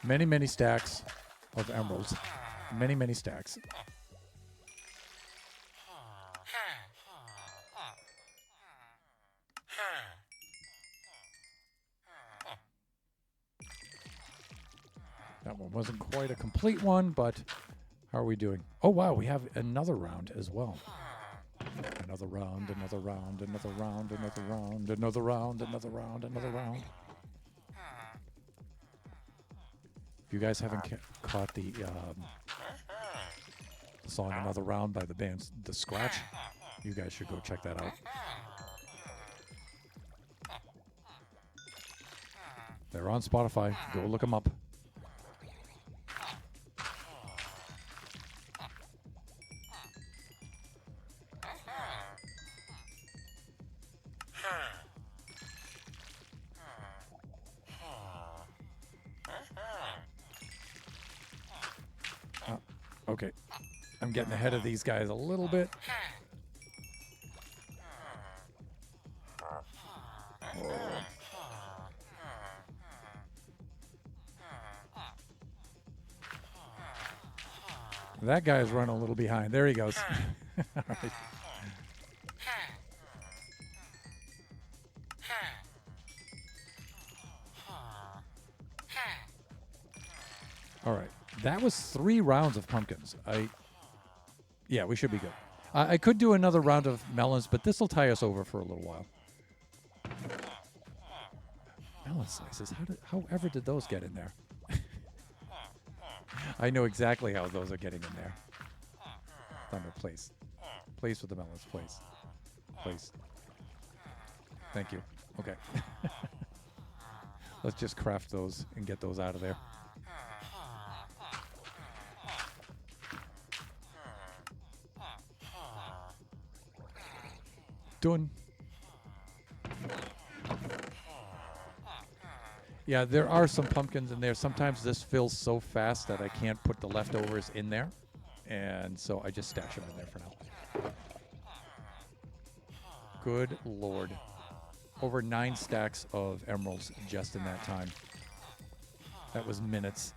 [SPEAKER 1] Many, many stacks of emeralds. Many, many stacks. That one wasn't quite a complete one, but how are we doing? Oh, wow, we have another round as well. Another round, another round, another round, another round, another round, another round, another round. If you guys haven't caught the song Another Round by the band The Scratch. You guys should go check that out. They're on Spotify. Go look them up. Okay. I'm getting ahead of these guys a little bit. That guy's running a little behind. There he goes. All right. All right. That was 3 rounds of pumpkins. Yeah, we should be good. I could do another round of melons, but this will tie us over for a little while. Melon slices. However did those get in there? I know exactly how those are getting in there. Thunder, please. Please with the melons, please. Please. Thank you. Okay. Let's just craft those and get those out of there. Done. Yeah, there are some pumpkins in there. Sometimes this fills so fast that I can't put the leftovers in there. And so I just stash them in there for now. Good Lord. Over 9 stacks of emeralds just in that time. That was minutes.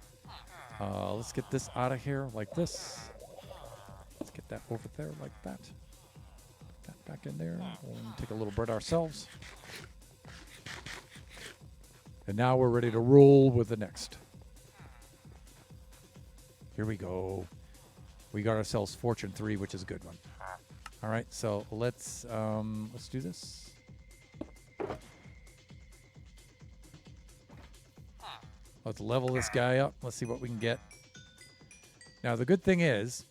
[SPEAKER 1] Let's get this out of here like this. Let's get that over there like that. Put that back in there. We'll take a little bit ourselves. And now we're ready to roll with the next. Here we go. We got ourselves Fortune 3, which is a good one. All right, so let's do this. Let's level this guy up. Let's see what we can get. Now, the good thing is,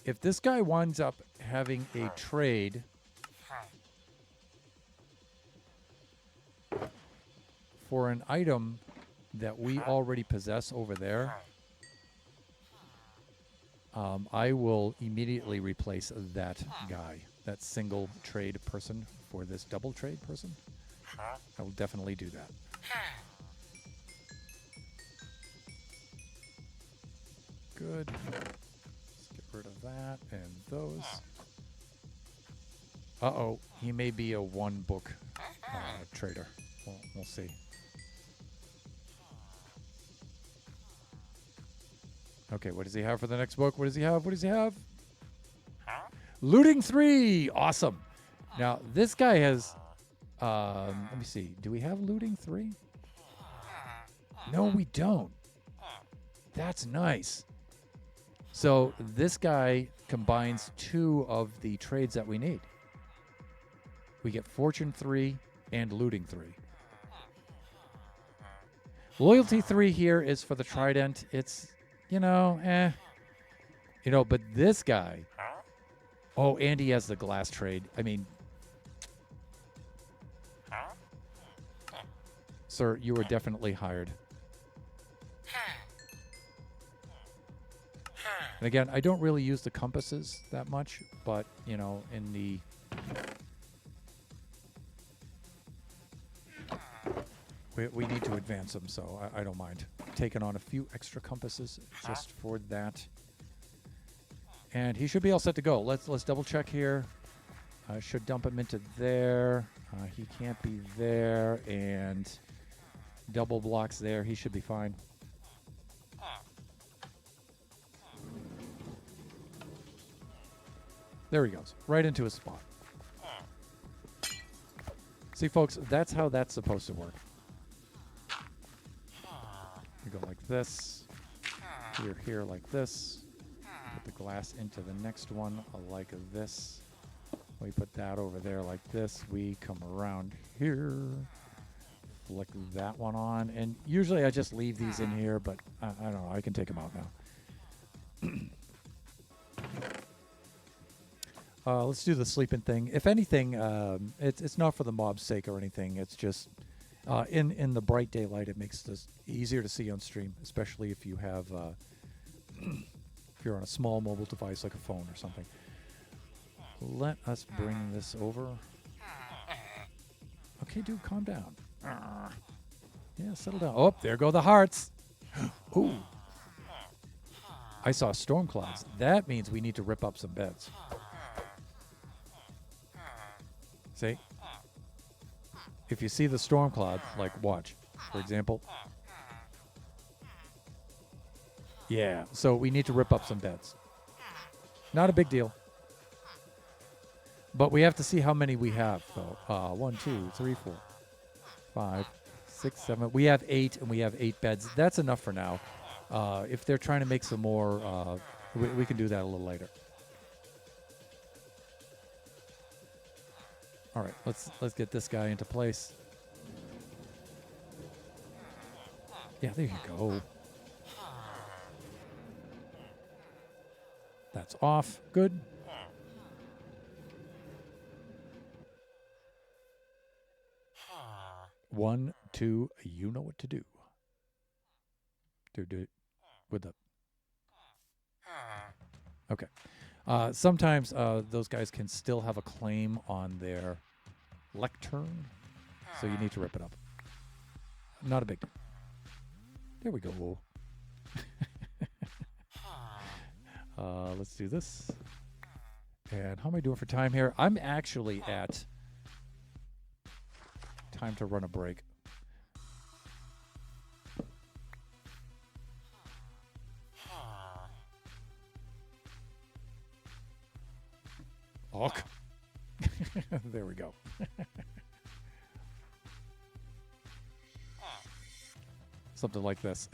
[SPEAKER 1] if this guy winds up having a trade for an item that we already possess over there, I will immediately replace that guy, that single trade person for this double trade person. I will definitely do that. Good. Let's get rid of that and those. Uh-oh, he may be a one-book trader. We'll see. Okay, what does he have for the next book? What does he have? What does he have? Looting 3! Awesome. Now, this guy has... let me see. Do we have Looting 3? No, we don't. That's nice. So, this guy combines 2 of the trades that we need. We get Fortune 3 and Looting 3. Loyalty 3 here is for the Trident. It's... You know, but this guy... Oh, and he has the glass trade. I mean... Sir, you were definitely hired. And again, I don't really use the compasses that much, but, you know, in the... We need to advance them, so I don't mind taking on a few extra compasses just for that. And he should be all set to go. Let's double check here. I should dump him into there. He can't be there, and double blocks there. He should be fine. There he goes, right into his spot. See, folks, that's how that's supposed to work. We go like this. We're here like this. Put the glass into the next one like this. We put that over there like this. We come around here. Flick that one on. And usually I just leave these in here, but I don't know. I can take them out now. Let's do the sleeping thing. If anything, it's not for the mob's sake or anything. It's just in the bright daylight, it makes this easier to see on stream, especially if you have if you're on a small mobile device like a phone or something. Let us bring this over. Okay, dude, calm down. Yeah, settle down. Oh, there go the hearts. Ooh. I saw storm clouds. That means we need to rip up some beds. See? If you see the storm cloud, like watch, for example. Yeah, so we need to rip up some beds. Not a big deal. But we have to see how many we have, though. 1, 2, 3, 4, 5, 6, 7. We have 8, and we have 8 beds. That's enough for now. If they're trying to make some more, we can do that a little later. All right, let's get this guy into place. Yeah, there you go. That's off. Good. One, two, you know what to do. Do it with the... Okay. Sometimes those guys can still have a claim on their lectern, so you need to rip it up. Not a big deal. There we go. Let's do this. And how am I doing for time here? I'm actually at time to run a break. Oh, there we go. Something like this.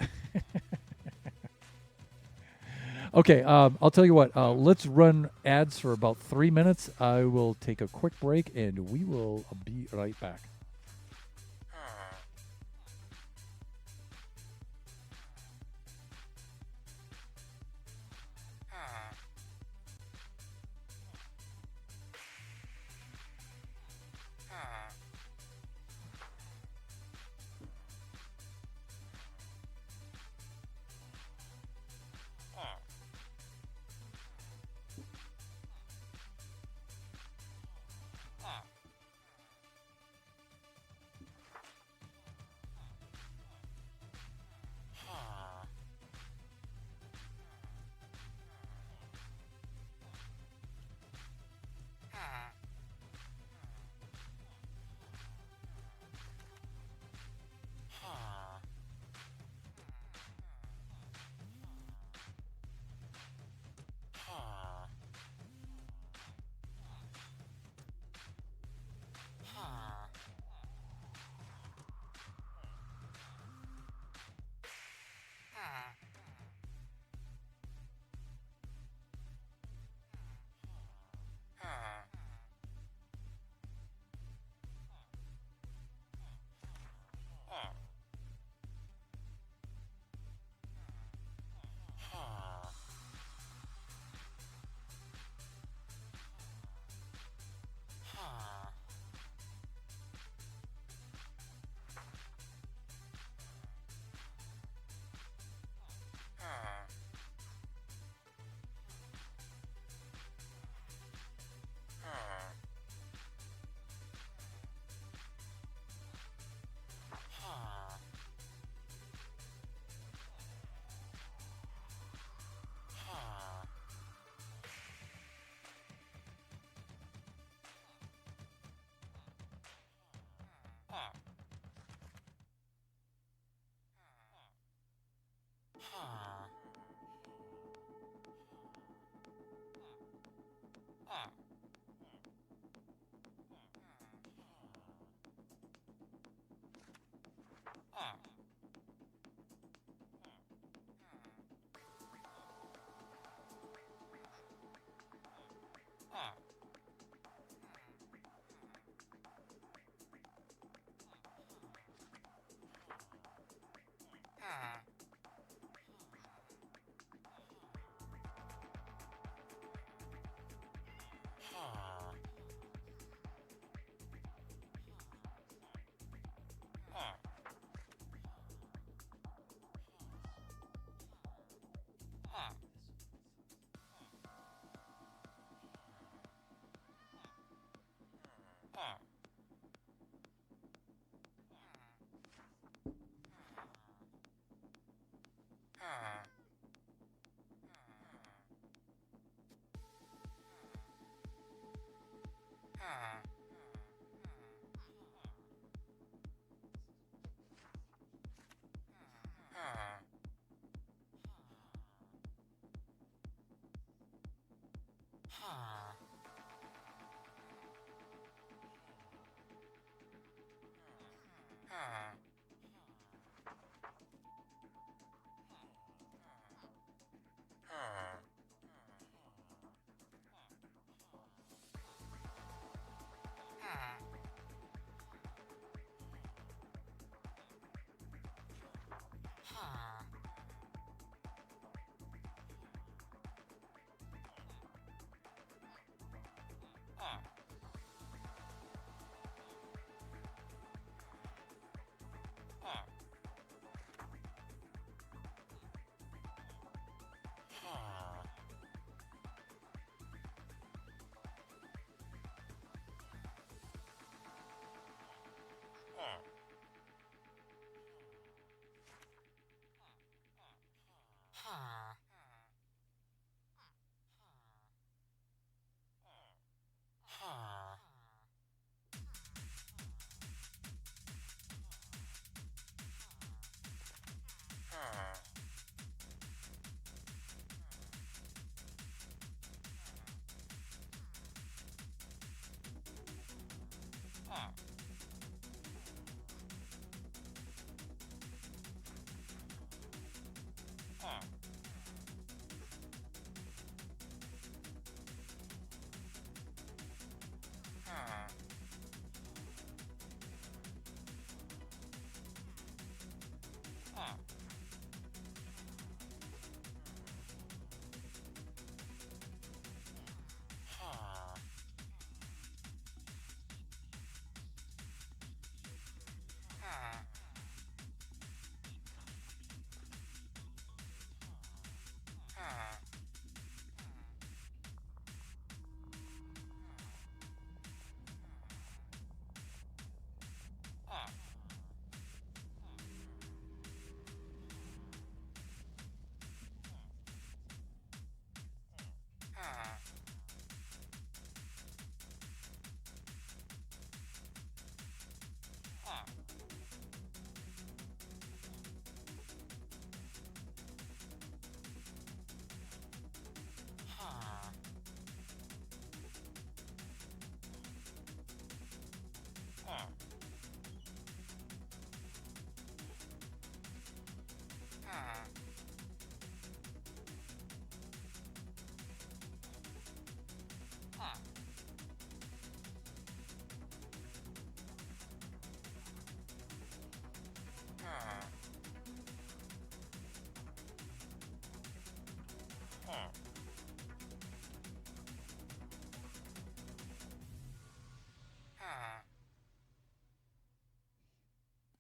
[SPEAKER 1] Okay, I'll tell you what. Let's run ads for about 3 minutes. I will take a quick break, and we will be right back.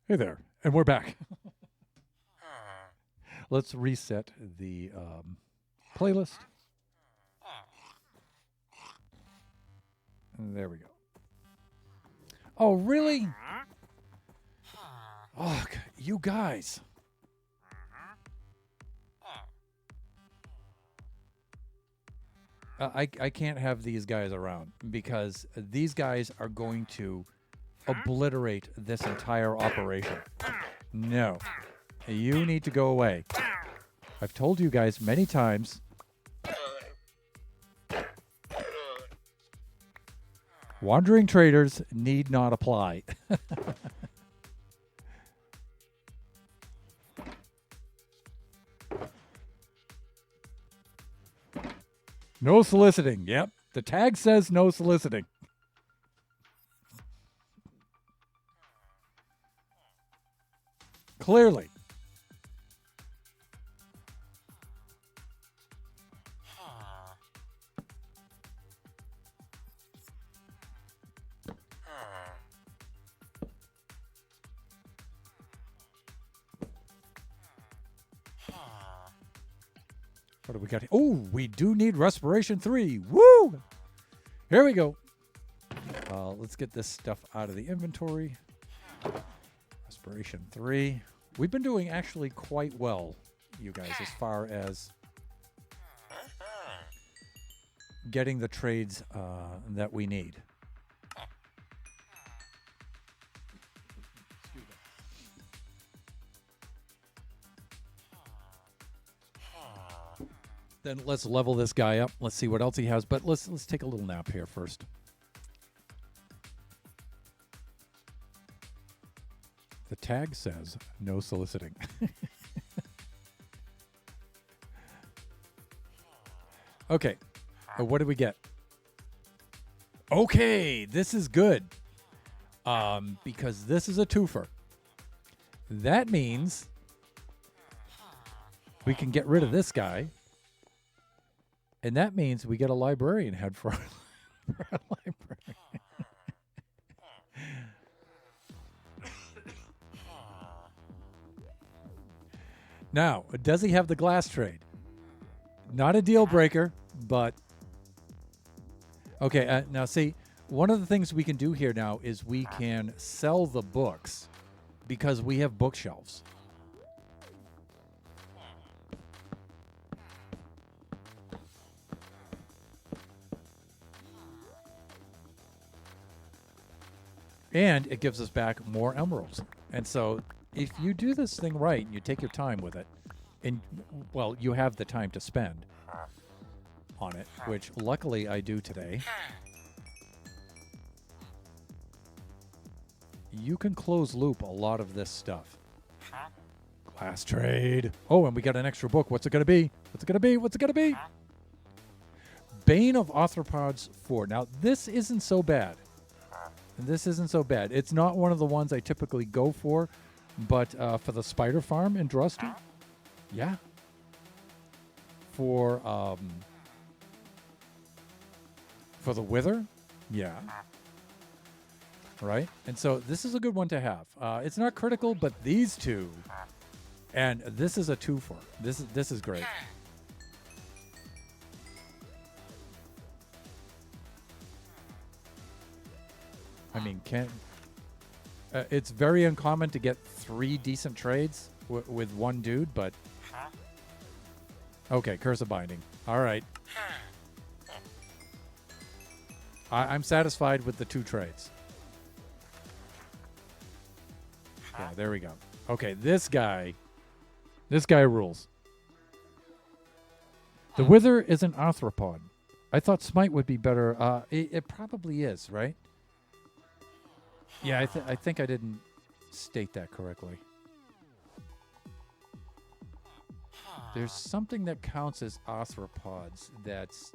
[SPEAKER 1] Hey there, and we're back. Let's reset the playlist. And there we go. Oh, really? Oh, you guys. I can't have these guys around because these guys are going to obliterate this entire operation. No. You need to go away. I've told you guys many times. Wandering traders need not apply. No soliciting. Yep. The tag says no soliciting. Clearly. What do we got here? Oh, we do need Respiration 3. Woo! Here we go. Let's get this stuff out of the inventory. Respiration 3. We've been doing actually quite well, you guys, as far as getting the trades that we need. Then let's level this guy up. Let's see what else he has. But let's take a little nap here first. The tag says no soliciting. Okay. What did we get? Okay, this is good. Because this is a twofer. That means we can get rid of this guy. And that means we get a librarian head for our library. Now, does he have the glass trade? Not a deal breaker, but... Okay, now see, one of the things we can do here now is we can sell the books because we have bookshelves. And it gives us back more emeralds. And so if you do this thing right and you take your time with it, and, well, you have the time to spend on it, which luckily I do today, you can close loop a lot of this stuff. Glass trade. Oh, and we got an extra book. What's it going to be? What's it going to be? What's it going to be? Bane of Arthropods 4. Now, this isn't so bad. This isn't so bad. It's not one of the ones I typically go for, but for the spider farm in Drusty, yeah. For the Wither, yeah. Right? And so this is a good one to have. It's not critical, but these two, and this is a twofer. This is great. I mean, it's very uncommon to get 3 decent trades with one dude, but... Okay, Curse of Binding. All right. I'm satisfied with the 2 trades. Yeah, there we go. Okay, this guy rules. The Wither is an arthropod. I thought Smite would be better. It probably is, right? Yeah, I think I didn't state that correctly. There's something that counts as arthropods that's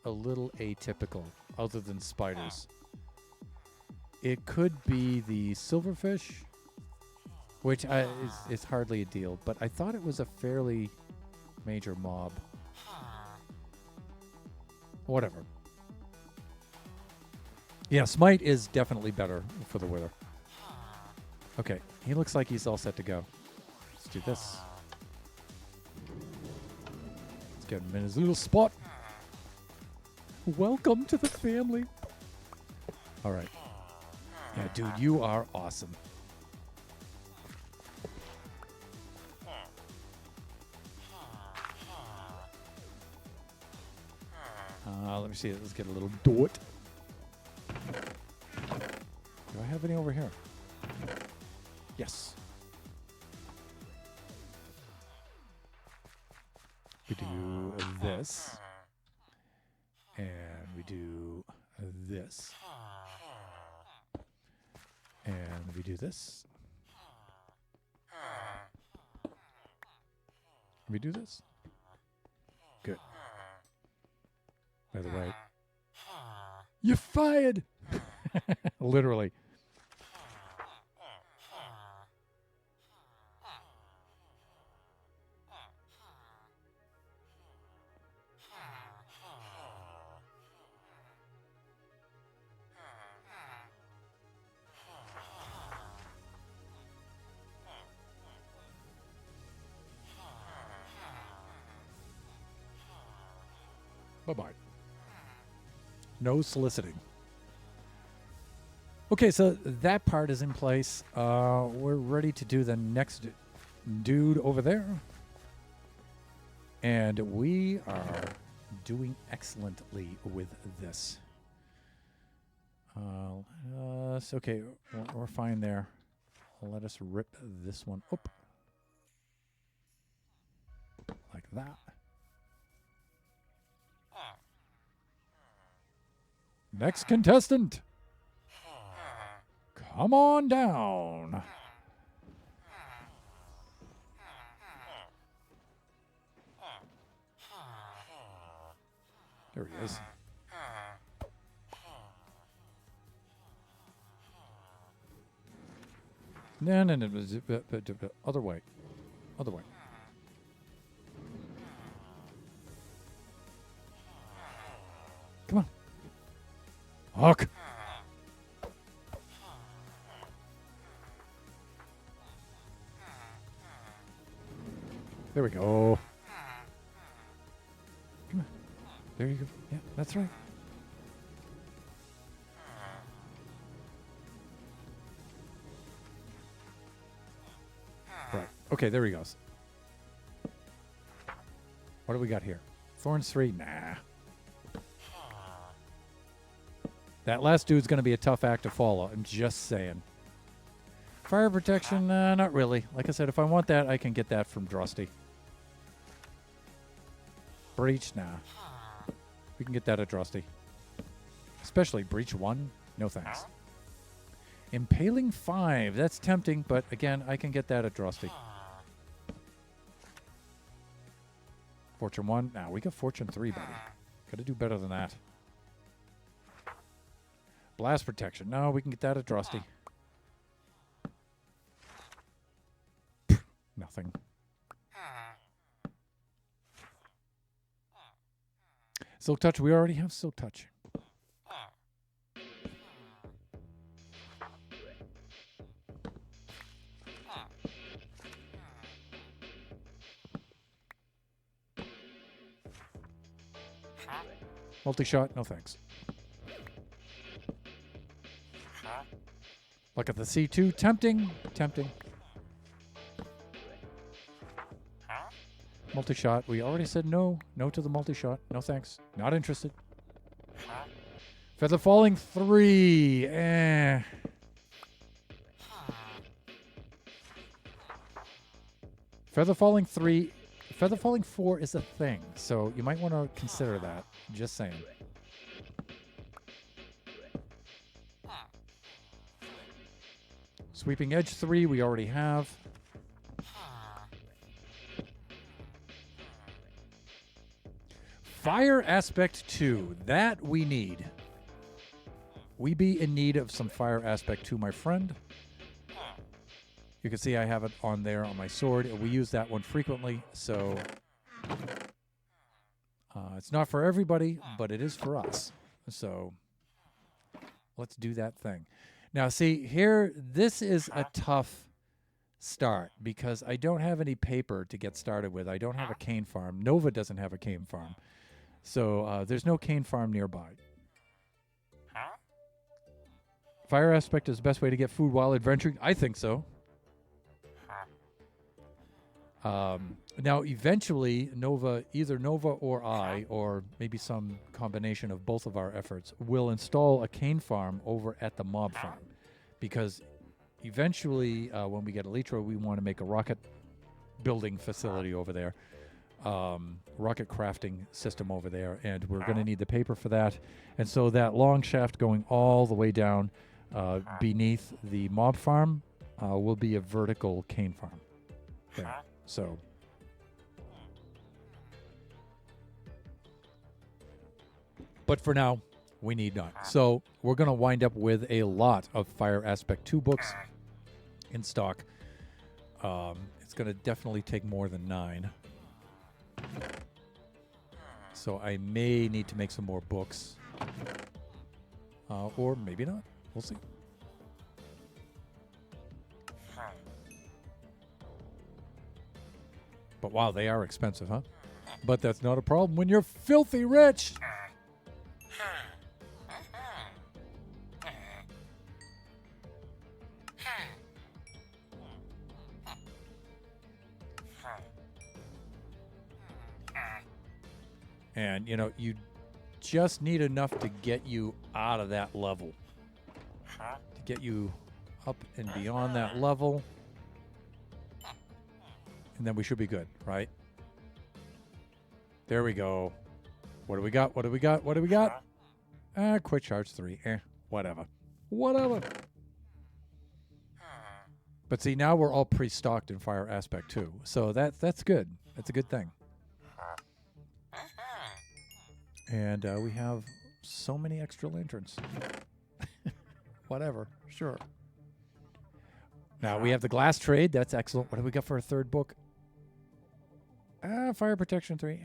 [SPEAKER 1] a little atypical, other than spiders. It could be the silverfish, which is hardly a deal, but I thought it was a fairly major mob. Whatever. Yeah, Smite is definitely better for the Wither. Okay, he looks like he's all set to go. Let's do this. Let's get him in his little spot. Welcome to the family. All right. Yeah, dude, you are awesome. Let me see. Let's get a little dot. Do I have any over here? Yes. We do this. And we do this. And we do this. We do this. Good. By the way, you're fired! Literally. Bye-bye. No soliciting. Okay, so that part is in place. We're ready to do the next dude over there. And we are doing excellently with this. Okay, we're fine there. Let us rip this one up. Like that. Next contestant. Come on down. There he is. No. Other way. Other way. Come on. Hawk. There we go. Come on. There you go. Yeah, that's right. Right. Okay, there he goes. What do we got here? Thorns 3? Nah. That last dude's going to be a tough act to follow. I'm just saying. Fire protection? Not really. Like I said, if I want that, I can get that from Drusty. Breach? Nah. We can get that at Drusty. Especially Breach 1? No thanks. Impaling 5. That's tempting, but again, I can get that at Drusty. Fortune 1? Nah, we got Fortune 3, buddy. Gotta do better than that. Blast protection. No, we can get that at Drusty. Nothing. Silk Touch. We already have Silk Touch. Multi-shot. No thanks. Look at the C2. Tempting. Tempting. Multi-shot. We already said no. No to the multi-shot. No thanks. Not interested. Feather Falling 3. Feather Falling 3. Feather Falling 4 is a thing. So you might want to consider that. Just saying. Sweeping Edge 3, we already have. Fire Aspect 2, that we need. We be in need of some Fire Aspect 2, my friend. You can see I have it on there on my sword. We use that one frequently, so it's not for everybody, but it is for us. So let's do that thing. Now, see, here, this is a tough start because I don't have any paper to get started with. I don't have a cane farm. Nova doesn't have a cane farm. So there's no cane farm nearby. Fire aspect is the best way to get food while adventuring? I think so. Now, eventually, either Nova or I, or maybe some combination of both of our efforts, will install a cane farm over at the mob farm. Because eventually, when we get Elytra, we want to make a rocket building facility over there. Rocket crafting system over there. And we're going to need the paper for that. And so that long shaft going all the way down beneath the mob farm will be a vertical cane farm. There. So, but for now, we need not. So we're going to wind up with a lot of Fire Aspect 2 books in stock. It's going to definitely take more than 9. So I may need to make some more books. Or maybe not. We'll see. But wow, they are expensive, huh? But that's not a problem when you're filthy rich. And, you know, you just need enough to get you out of that level. To get you up and beyond that level. And then we should be good, right? There we go. What do we got? What do we got? What do we got? Quick charge 3. Whatever. Whatever. But see, now we're all pre-stocked in Fire Aspect 2. So that's good. That's a good thing. And we have so many extra lanterns. Whatever. Sure. Now we have the glass trade. That's excellent. What do we got for a third book? Fire Protection 3.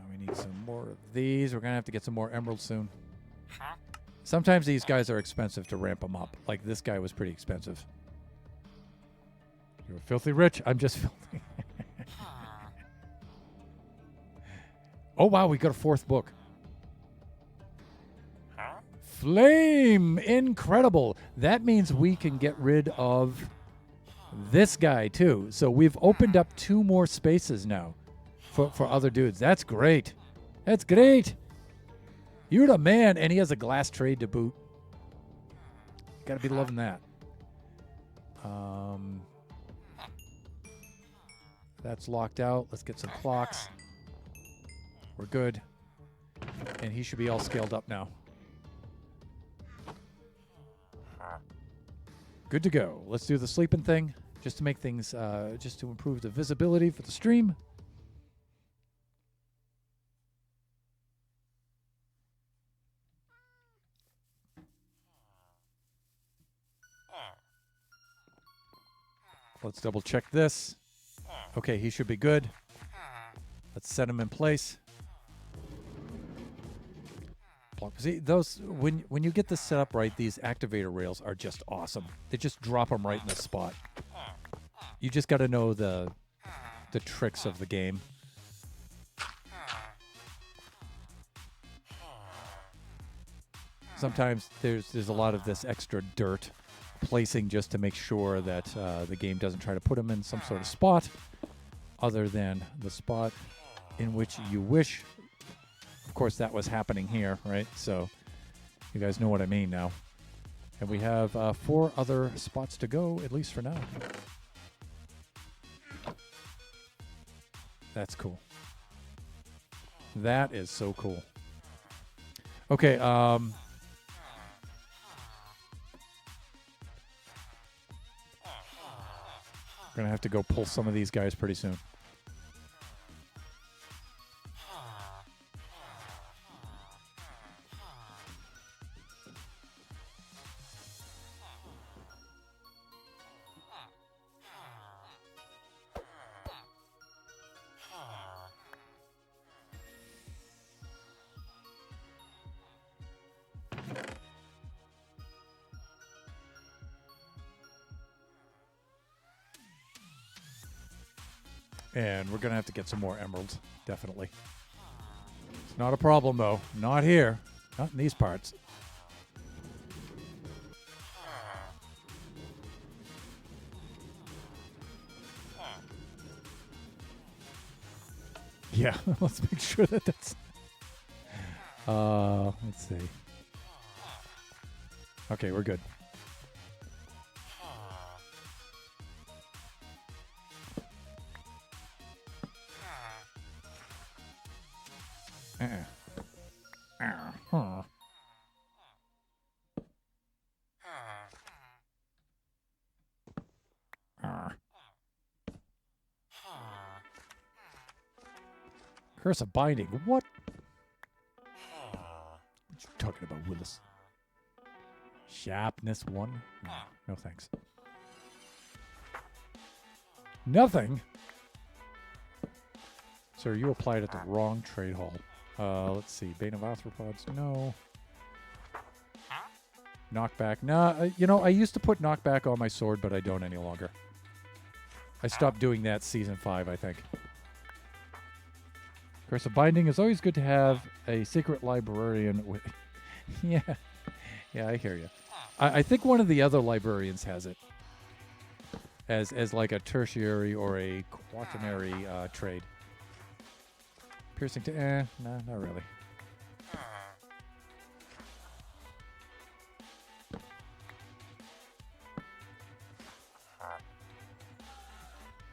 [SPEAKER 1] We need some more of these. We're going to have to get some more emeralds soon. Sometimes these guys are expensive to ramp them up. Like this guy was pretty expensive. You're filthy rich. I'm just filthy. Oh, wow. We got a 4th book. Flame! Incredible. That means we can get rid of this guy, too. So we've opened up 2 more spaces now for other dudes. That's great. That's great. You're the man. And he has a glass trade to boot. Got to be loving that. That's locked out. Let's get some clocks. We're good. And he should be all scaled up now. Good to go. Let's do the sleeping thing just to make things, just to improve the visibility for the stream. Let's double check this. Okay, he should be good. Let's set him in place. See, those when you get this set up right, these activator rails are just awesome. They just drop them right in the spot. You just got to know the tricks of the game. Sometimes there's a lot of this extra dirt placing just to make sure that the game doesn't try to put them in some sort of spot other than the spot in which you wish. Of course, that was happening here, right? So you guys know what I mean now. And we have 4 other spots to go, at least for now. That's cool. That is so cool. Okay, we're going to have to go pull some of these guys pretty soon. And we're going to have to get some more emeralds, definitely. It's not a problem, though. Not here. Not in these parts. Yeah, let's make sure that that's... let's see. Okay, we're good. Curse of binding. What? What you talking about, Willis? Sharpness 1? No thanks. Nothing? Sir, you applied at the wrong trade hall. Let's see. Bane of Arthropods. No. Knockback. Nah, you know, I used to put knockback on my sword, but I don't any longer. I stopped doing that Season 5, I think. Curse of Binding is always good to have a secret librarian with... Yeah. Yeah, I hear you. I think one of the other librarians has it. As like a tertiary or a quaternary trade. Piercing to... no, not really.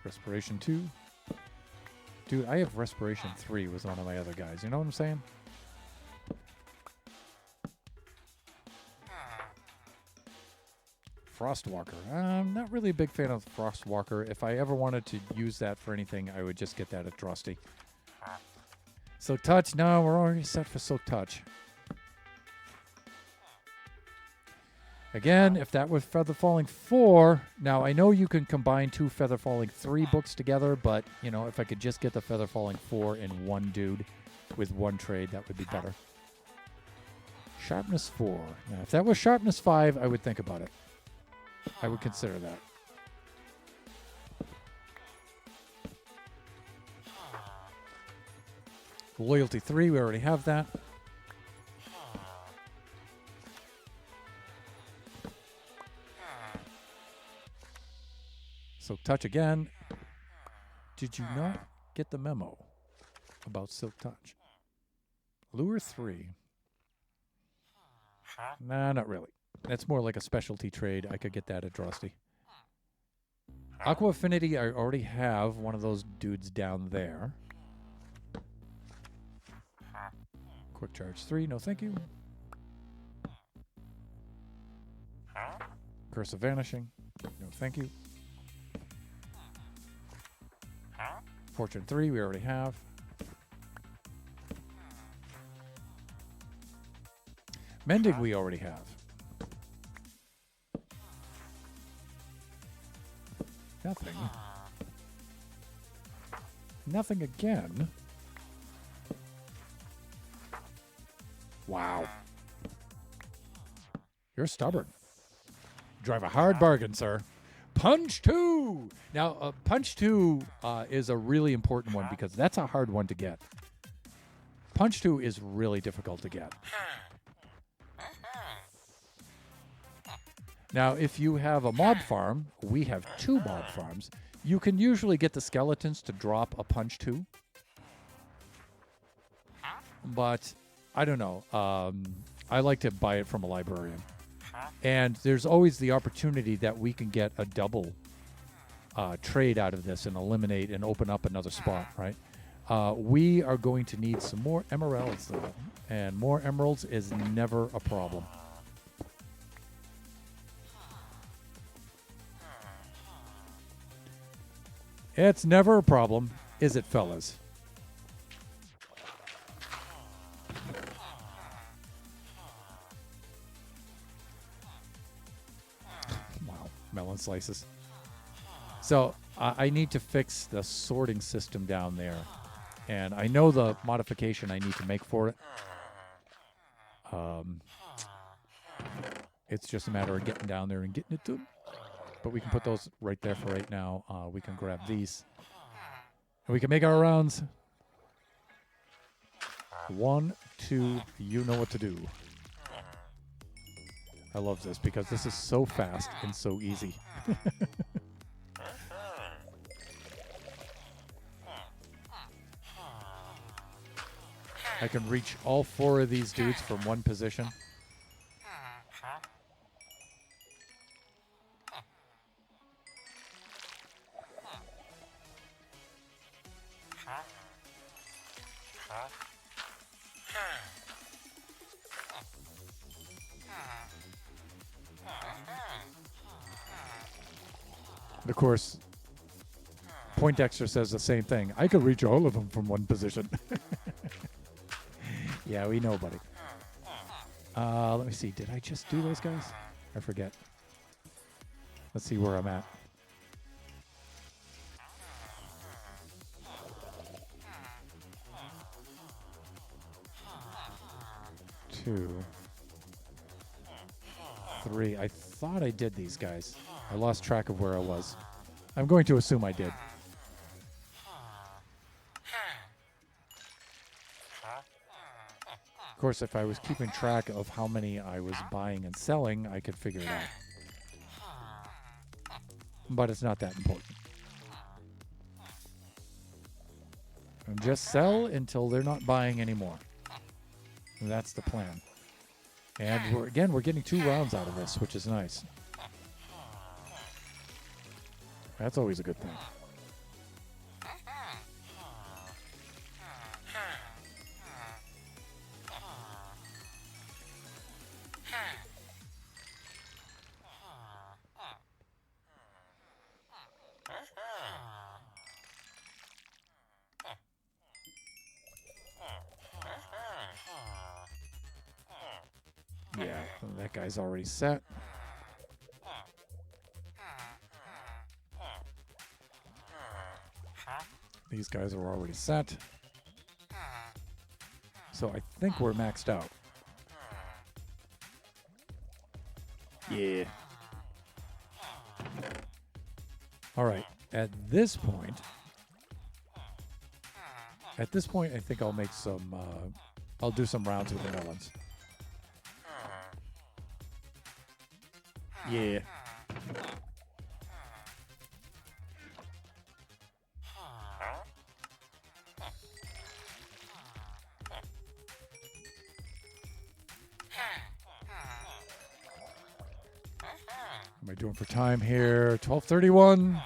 [SPEAKER 1] Respiration 2. Dude, I have Respiration 3 with one of my other guys. You know what I'm saying? Frostwalker. I'm not really a big fan of Frostwalker. If I ever wanted to use that for anything, I would just get that at Drusty. Silk Touch? No, we're already set for Silk Touch. Again, if that was Feather Falling 4, now I know you can combine 2 Feather Falling 3 books together, but, you know, if I could just get the Feather Falling 4 in one dude with one trade, that would be better. Sharpness 4. Now, if that was Sharpness 5, I would think about it. I would consider that. Loyalty 3, we already have that. Silk Touch again. Did you not get the memo about Silk Touch? Lure 3. Nah, not really. That's more like a specialty trade. I could get that at Drusty. Aqua Affinity, I already have one of those dudes down there. Quick Charge 3, no thank you. Curse of Vanishing, no thank you. Fortune 3, we already have. Mending, we already have. Nothing. Nothing again. Wow. You're stubborn. Drive a hard bargain, sir. Punch 2! Now, Punch 2 is a really important one because that's a hard one to get. Punch 2 is really difficult to get. Now, if you have a mob farm, we have 2 mob farms, you can usually get the skeletons to drop a Punch 2. But, I don't know. I like to buy it from a librarian. And there's always the opportunity that we can get a double trade out of this and eliminate and open up another spot, right? We are going to need some more emeralds, though. And more emeralds is never a problem. It's never a problem, is it, fellas? Wow, melon slices. So I need to fix the sorting system down there. And I know the modification I need to make for it. It's just a matter of getting down there and getting it to them. But we can put those right there for right now. We can grab these. And we can make our rounds. 1, 2, you know what to do. I love this because this is so fast and so easy. I can reach all 4 of these dudes from one position. And of course, Poindexter says the same thing. I could reach all of them from one position. Yeah, we know, buddy. Let me see. Did I just do those guys? I forget. Let's see where I'm at. Two, 3. I thought I did these guys. I lost track of where I was. I'm going to assume I did. Of course, if I was keeping track of how many I was buying and selling, I could figure it out. But it's not that important. And just sell until they're not buying anymore. And that's the plan. And we're getting 2 rounds out of this, which is nice. That's always a good thing. Yeah, that guy's already set. These guys are already set. So I think we're maxed out. Yeah. All right. At this point, I think I'll make some, I'll do some rounds with the melons. Yeah. What am I doing for time here? 12:31.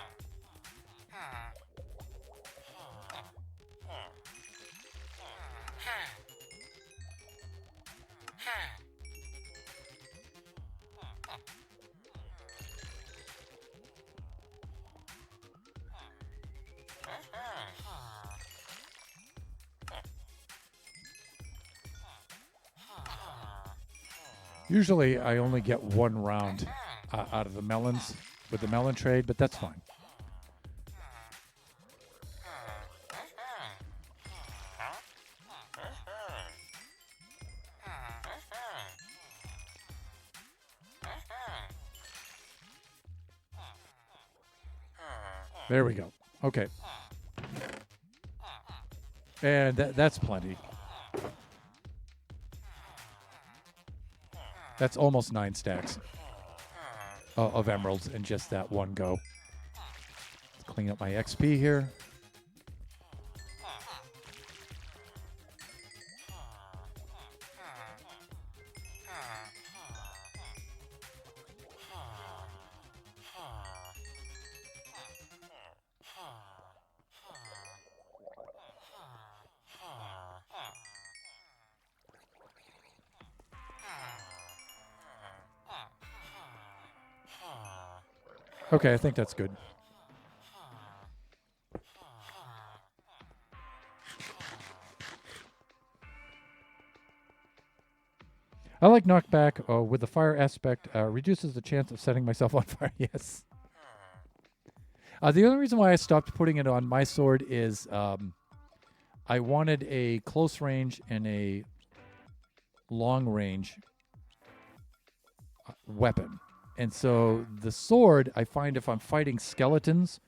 [SPEAKER 1] Usually I only get 1 round out of the melons with the melon trade, but that's fine. There we go. Okay. And that's plenty. That's almost 9 stacks of emeralds in just that one go. Let's clean up my XP here. Okay, I think that's good. I like knockback with the fire aspect. Reduces the chance of setting myself on fire. Yes. The only reason why I stopped putting it on my sword is I wanted a close range and a long range weapon. And so the sword, I find if I'm fighting skeletons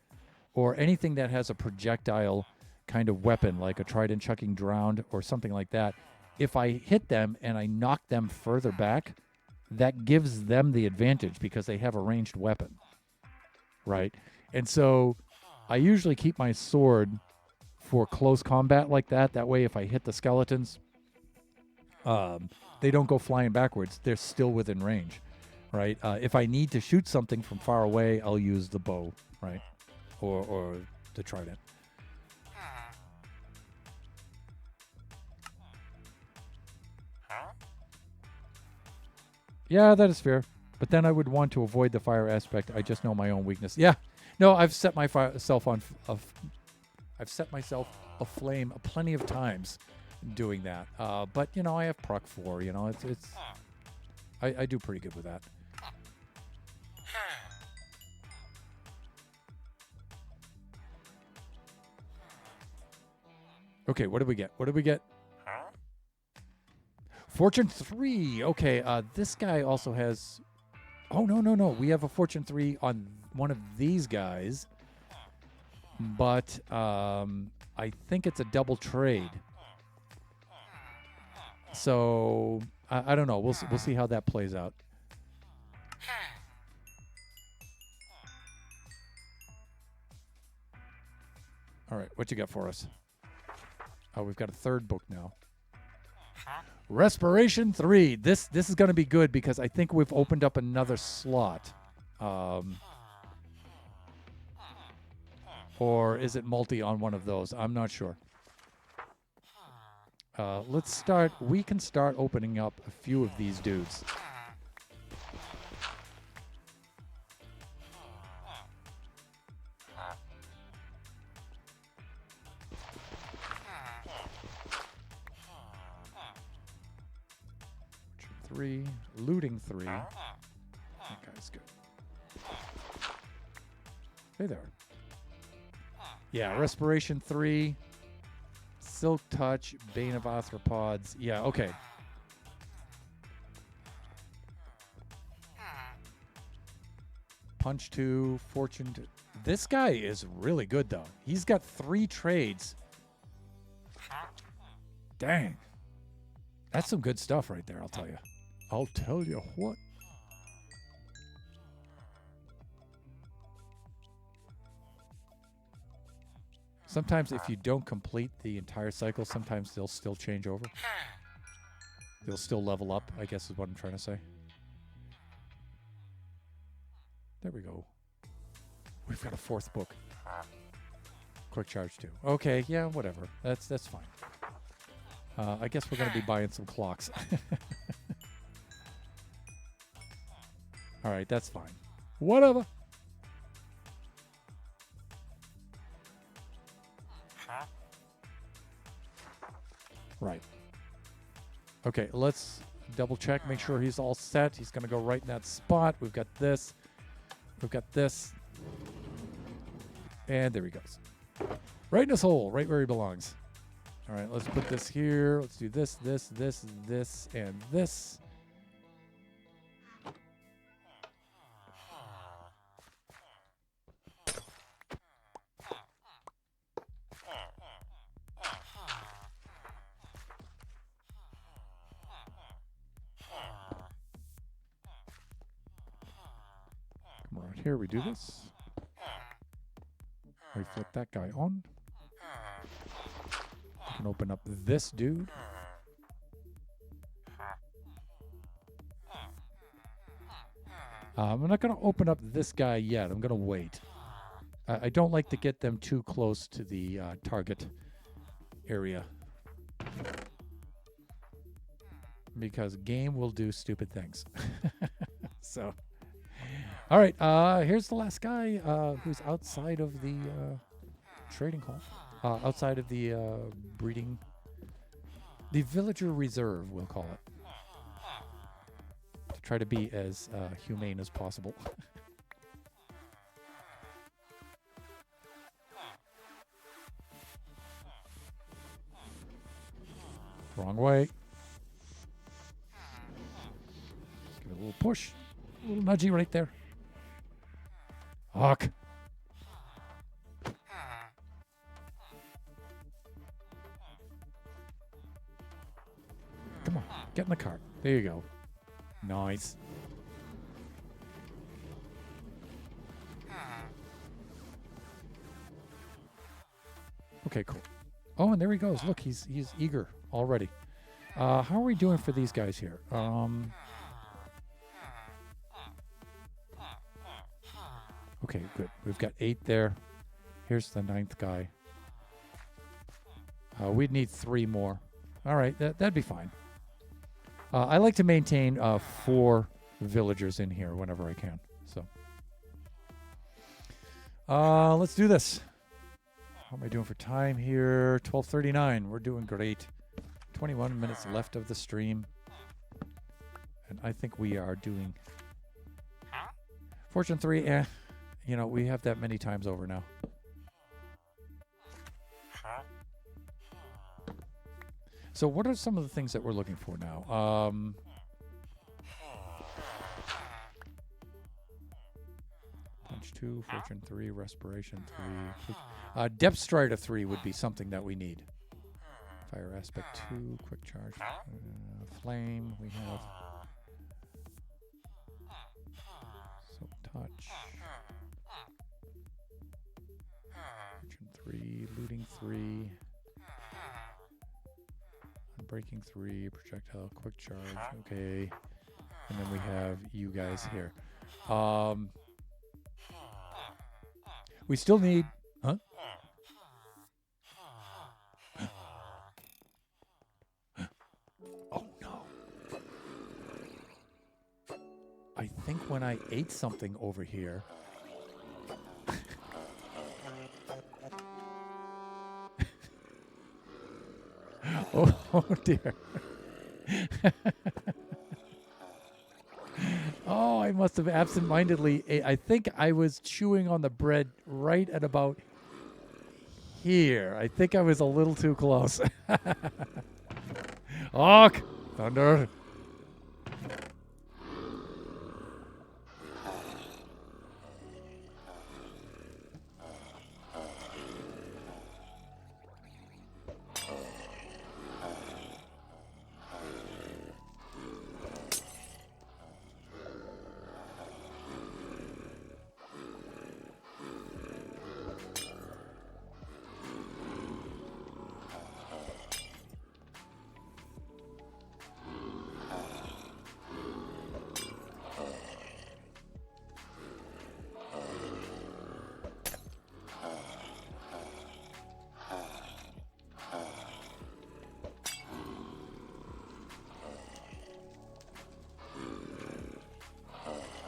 [SPEAKER 1] or anything that has a projectile kind of weapon, like a trident chucking drowned or something like that, if I hit them and I knock them further back, that gives them the advantage because they have a ranged weapon, right? And so I usually keep my sword for close combat like that. That way, if I hit the skeletons, they don't go flying backwards. They're still within range, right? If I need to shoot something from far away, I'll use the bow, right? Or the trident. Yeah, that is fair. But then I would want to avoid the fire aspect. I just know my own weakness. Yeah. No, I've set myself on... I've set myself aflame plenty of times doing that. But, you know, I have proc 4. You know, it's I do pretty good with that. Okay, what did we get? What did we get? Fortune 3. Okay, this guy also has... Oh, no. We have a Fortune 3 on one of these guys. But I think it's a double trade. So, I don't know. We'll see how that plays out. All right, what you got for us? Oh, we've got a third book now. Respiration 3. This is going to be good because I think we've opened up another slot. Or is it multi on one of those? I'm not sure. Let's start. We can start opening up a few of these dudes. Three, looting 3. That guy's good. Hey there. Yeah, respiration 3, silk touch, bane of arthropods. Yeah, okay. Punch 2, fortune 2. This guy is really good though. He's got 3 trades. Dang. That's some good stuff right there, I'll tell you. I'll tell you what. Sometimes if you don't complete the entire cycle, sometimes they'll still change over. They'll still level up, I guess is what I'm trying to say. There we go. We've got a 4th book. Quick charge 2. Okay, yeah, whatever. That's fine. I guess we're going to be buying some clocks. All right, that's fine. Whatever. Right. Okay, let's double check, make sure he's all set. He's going to go right in that spot. We've got this. We've got this. And there he goes. Right in his hole, right where he belongs. All right, let's put this here. Let's do this, this, this, this, and this. Come right here, we do this. We flip that guy on. We can open up this dude. I'm not going to open up this guy yet. I'm going to wait. I don't like to get them too close to the target area. Because game will do stupid things. So, all right. Here's the last guy who's outside of the trading hall. Outside of the breeding. The villager reserve, we'll call it. To try to be as humane as possible. Wrong way. Let's give it a little push. A little nudgy right there. Hawk. Come on, get in the cart. There you go. Nice. Okay, cool. Oh, and there he goes. Look, he's eager already. How are we doing for these guys here? Okay, good. We've got 8 there. Here's the 9th guy. We'd need 3 more. All right, that'd be fine. I like to maintain 4 villagers in here whenever I can. So, let's do this. How am I doing for time here? 12:39. We're doing great. 21 minutes left of the stream. And I think we are doing... Fortune 3, you know, we have that many times over now. So what are some of the things that we're looking for now? Punch 2, Fortune 3, Respiration 3. Depth Strider 3 would be something that we need. Fire Aspect 2, Quick Charge, Flame, we have... So Touch. Fortune 3, Looting 3. Breaking 3, Projectile, Quick Charge, okay. And then we have you guys here. We still need... Huh? Oh, no. I think when I ate something over here... Oh dear. Oh, I must have absent-mindedly ate. I think I was chewing on the bread right at about here. I think I was a little too close. Oh, thunder.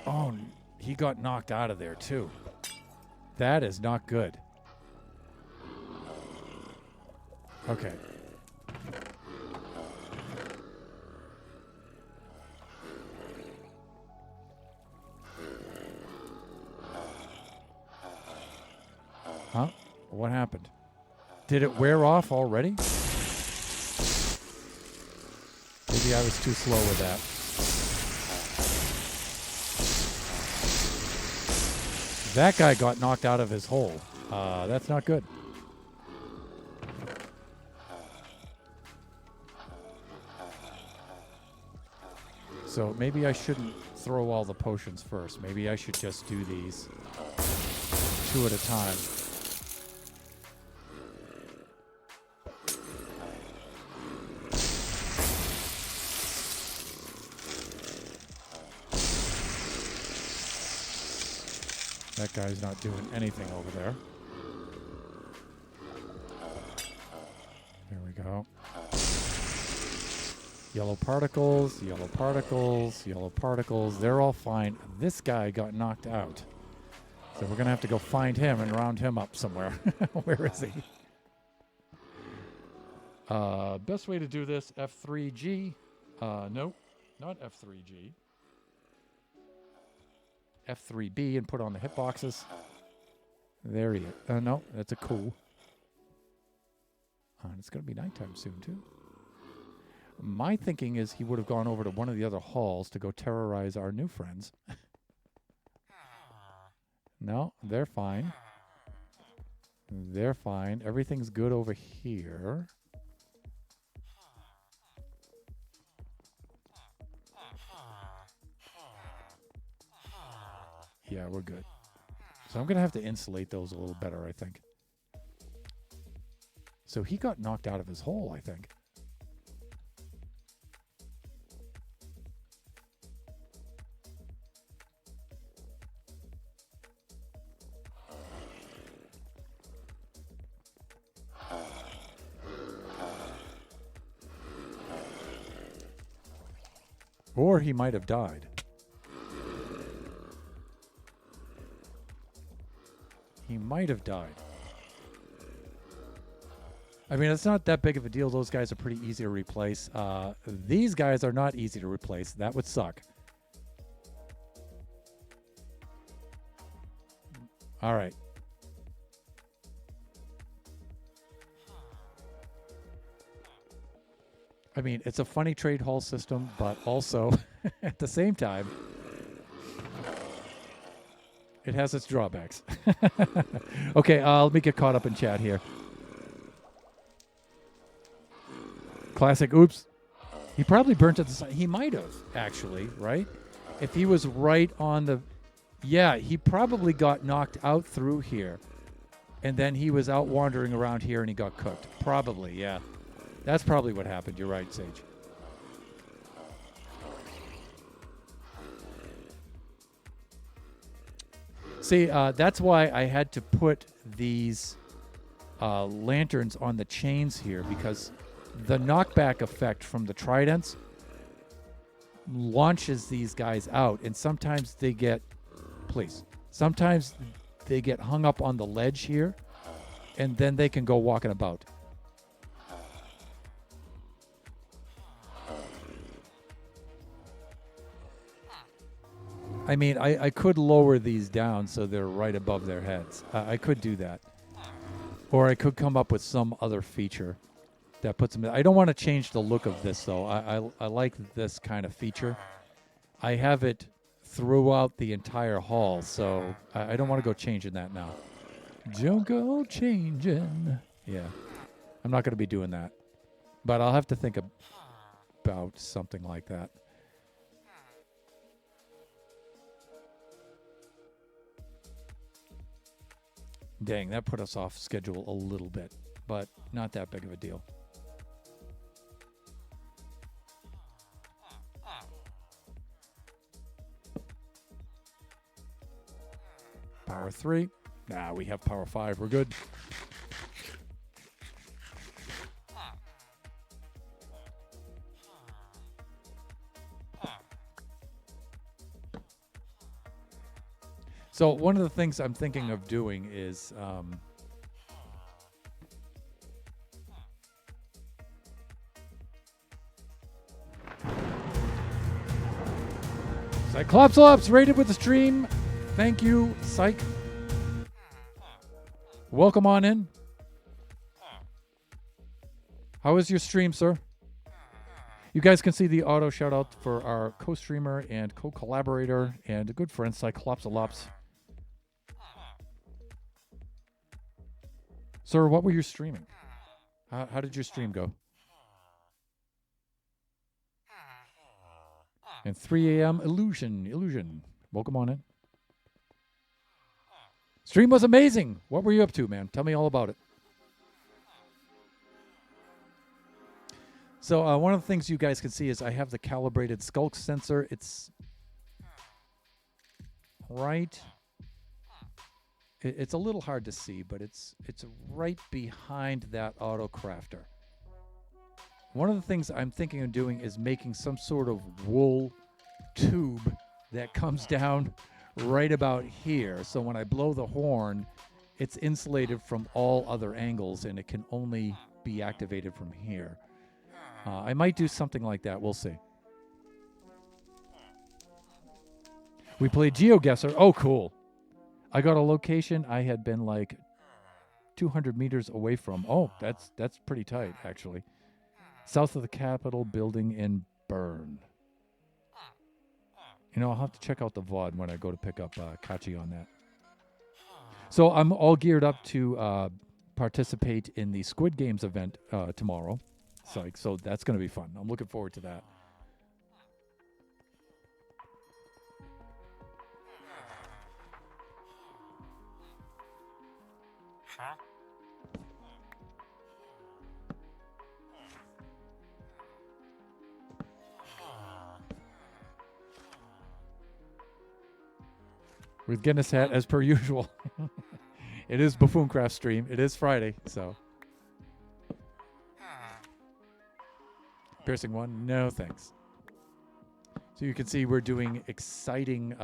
[SPEAKER 1] Oh, he got knocked out of there, too. That is not good. Okay. Huh? What happened? Did it wear off already? Maybe I was too slow with that. That guy got knocked out of his hole. That's not good. So maybe I shouldn't throw all the potions first. Maybe I should just do these 2 at a time. That guy's not doing anything over there. There we go. Yellow particles, yellow particles, yellow particles. They're all fine. This guy got knocked out. So we're going to have to go find him and round him up somewhere. Where is he? Best way to do this, F3G. No, not F3G. F3B and put on the hitboxes. There he is. No, that's a cool. And it's going to be nighttime soon, too. My thinking is he would have gone over to one of the other halls to go terrorize our new friends. No, they're fine. They're fine. Everything's good over here. Yeah, we're good. So I'm going to have to insulate those a little better, I think. So he got knocked out of his hole, I think. Or he might have died. He might have died. I mean, it's not that big of a deal. Those guys are pretty easy to replace. These guys are not easy to replace. That would suck. All right. I mean, it's a funny trade hall system, but also at the same time, it has its drawbacks. Okay, let me get caught up in chat here. Classic, oops. He probably burnt at the side. He might have, actually, right? If he was right on the... Yeah, he probably got knocked out through here. And then he was out wandering around here and he got cooked. Probably, yeah. That's probably what happened. You're right, Sage. See, that's why I had to put these lanterns on the chains here, because the knockback effect from the tridents launches these guys out, and sometimes they get, sometimes they get hung up on the ledge here, and then they can go walking about. I mean, I could lower these down so they're right above their heads. I could do that. Or I could come up with some other feature that puts them in. I don't want to change the look of this, though. I like this kind of feature. I have it throughout the entire hall, so I don't want to go changing that now. Don't go changing. Yeah. I'm not going to be doing that. But I'll have to think about something like that. Dang, that put us off schedule a little bit, but not that big of a deal. Power 3. Nah, we have power 5. We're good. So one of the things I'm thinking of doing is Cyclopsalops rated with the stream. Thank you, Psych. Welcome on in. How was your stream, sir? You guys can see the auto shout out for our co-streamer and co-collaborator and a good friend, Cyclopsalops. Sir, what were you streaming? How did your stream go? And 3 a.m. Illusion. Welcome on in. Stream was amazing. What were you up to, man? Tell me all about it. So one of the things you guys can see is I have the calibrated skulk sensor. It's right... It's a little hard to see, but it's right behind that auto crafter. One of the things I'm thinking of doing is making some sort of wool tube that comes down right about here. So when I blow the horn, it's insulated from all other angles, and it can only be activated from here. I might do something like that. We'll see. We played GeoGuessr. Oh, cool. I got a location I had been like 200 meters away from. Oh, that's pretty tight, actually. South of the Capitol building in Bern. You know, I'll have to check out the VOD when I go to pick up Kachi on that. So I'm all geared up to participate in the Squid Games event tomorrow. So that's going to be fun. I'm looking forward to that. With Guinness hat as per usual. It is Buffoncraft stream. It is Friday, so. Piercing one, no thanks. So you can see we're doing exciting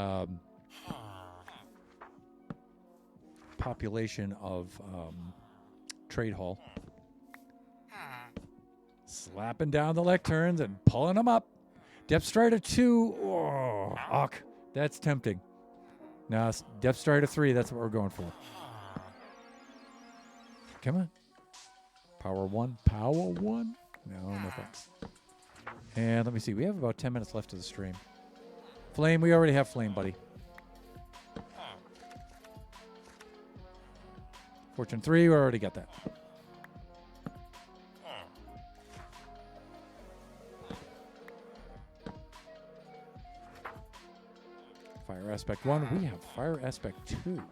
[SPEAKER 1] population of trade hall. Slapping down the lecterns and pulling them up. Depth Strider 2. Oh, Ock. That's tempting. Now, Depth Strider 3, that's what we're going for. Come on. Power 1. Power 1. No thanks. And let me see. We have about 10 minutes left of the stream. Flame, we already have Flame, buddy. Fortune 3, we already got that. Fire Aspect 1. We have Fire Aspect 2.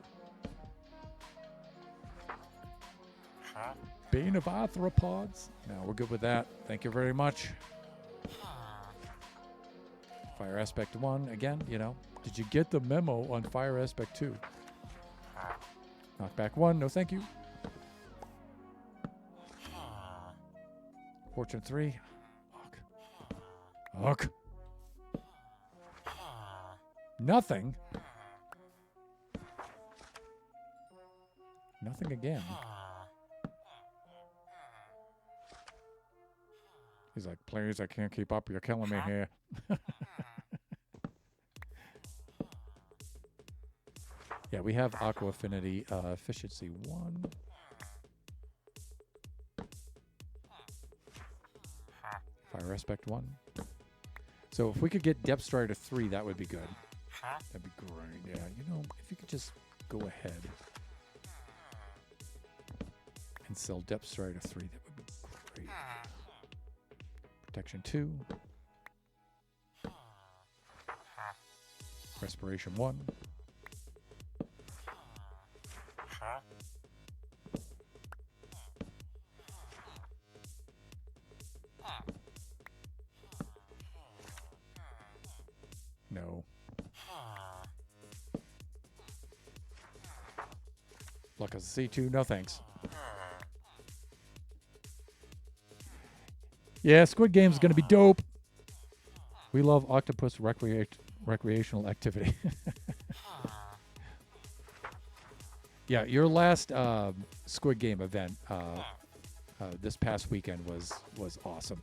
[SPEAKER 1] Bane of Arthropods. No, we're good with that. Thank you very much. Fire Aspect 1. Again, you know. Did you get the memo on Fire Aspect 2? Knockback 1. No, thank you. Fortune 3. Ugh. Nothing. Nothing again. He's like, please, I can't keep up. You're killing me here. Yeah, we have Aqua Affinity Efficiency 1. Fire Aspect 1. So if we could get Depth Strider 3, that would be good. That'd be great. Yeah, you know, if you could just go ahead and sell Depth Strider 3, that would be great. Protection 2. Respiration 1. No. Luck as a C2, no thanks. Yeah, Squid Game's gonna be dope. We love octopus recreational activity. Yeah, your last Squid Game event this past weekend was awesome.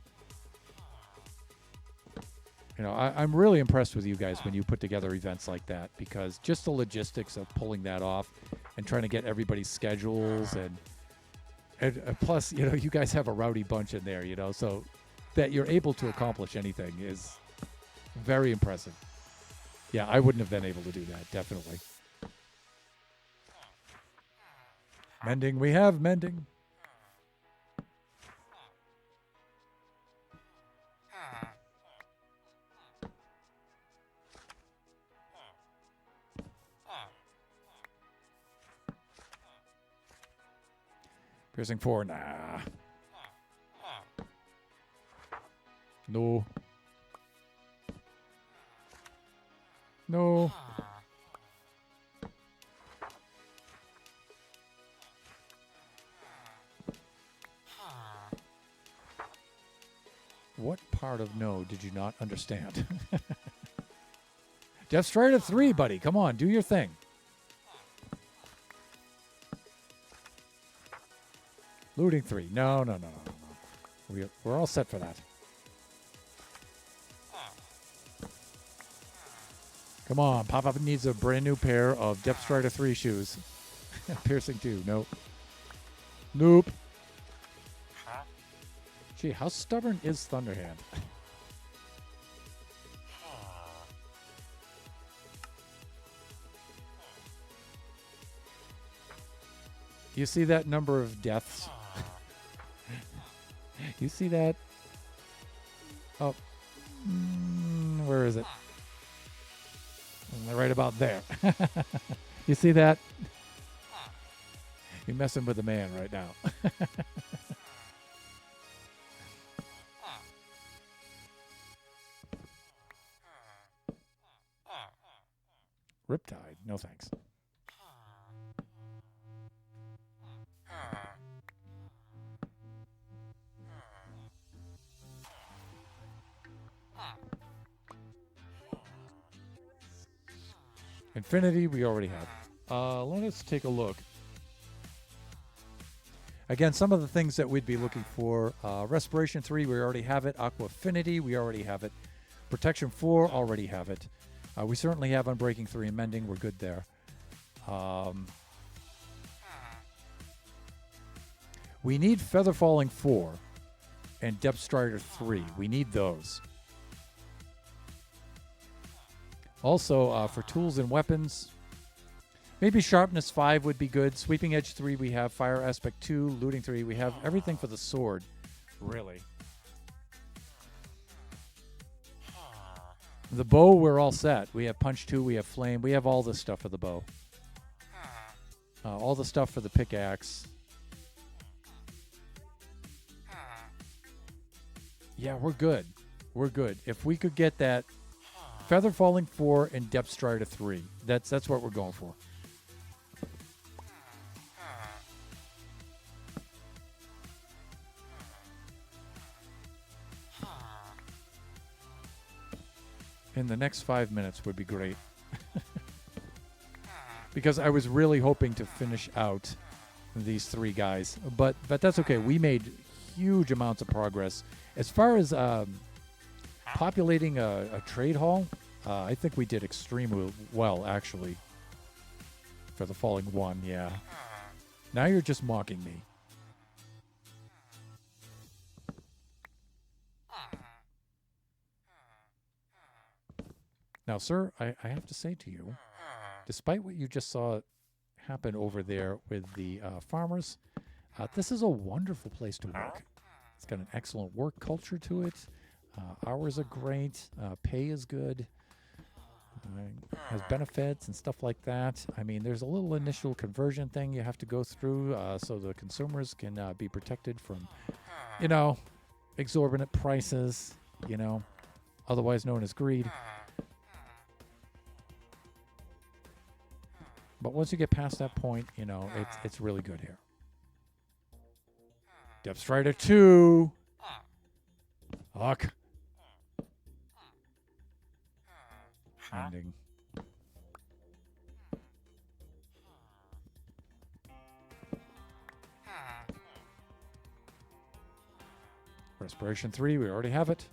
[SPEAKER 1] You know, I'm really impressed with you guys when you put together events like that, because just the logistics of pulling that off and trying to get everybody's schedules and plus, you know, you guys have a rowdy bunch in there, you know, so that you're able to accomplish anything is very impressive. Yeah, I wouldn't have been able to do that, definitely. Mending, we have mending. Piercing 4, nah. No. No. What part of no did you not understand? Depth Strider 3, buddy. Come on, do your thing. Looting 3. No. We're all set for that. Come on, Pop-Up needs a brand new pair of Depth Strider 3 shoes. Piercing 2. Nope. Nope. Gee, how stubborn is Thunderhand? You see that number of deaths? You see that? Oh. Where is it? Right about there. You see that? You're messing with the man right now. Riptide, no thanks. Infinity, we already have. Let us take a look. Again, some of the things that we'd be looking for. Respiration 3, we already have it. Aqua Affinity, we already have it. Protection 4, already have it. We certainly have Unbreaking 3 and Mending. We're good there. We need Feather Falling 4 and Depth Strider 3. We need those. Also, for tools and weapons, maybe Sharpness 5 would be good. Sweeping Edge 3 we have. Fire Aspect 2. Looting 3. We have everything for the sword, really. The bow, we're all set. We have Punch 2. We have Flame. We have all the stuff for the bow. All the stuff for the pickaxe. Yeah, we're good. We're good. If we could get that Feather Falling 4 and Depth Strider 3, that's what we're going for. In the next 5 minutes would be great. Because I was really hoping to finish out these 3 guys. But that's okay. We made huge amounts of progress. As far as populating a trade hall, I think we did extremely well, actually. For the Falling 1, yeah. Now you're just mocking me. Now, sir, I have to say to you, despite what you just saw happen over there with the farmers, this is a wonderful place to work. It's got an excellent work culture to it. Hours are great. Pay is good. Has benefits and stuff like that. I mean, there's a little initial conversion thing you have to go through so the consumers can be protected from, exorbitant prices, otherwise known as greed. But once you get past that point, it's really good here. Depth Strider 2. Fuck. Ending. Respiration 3, we already have it.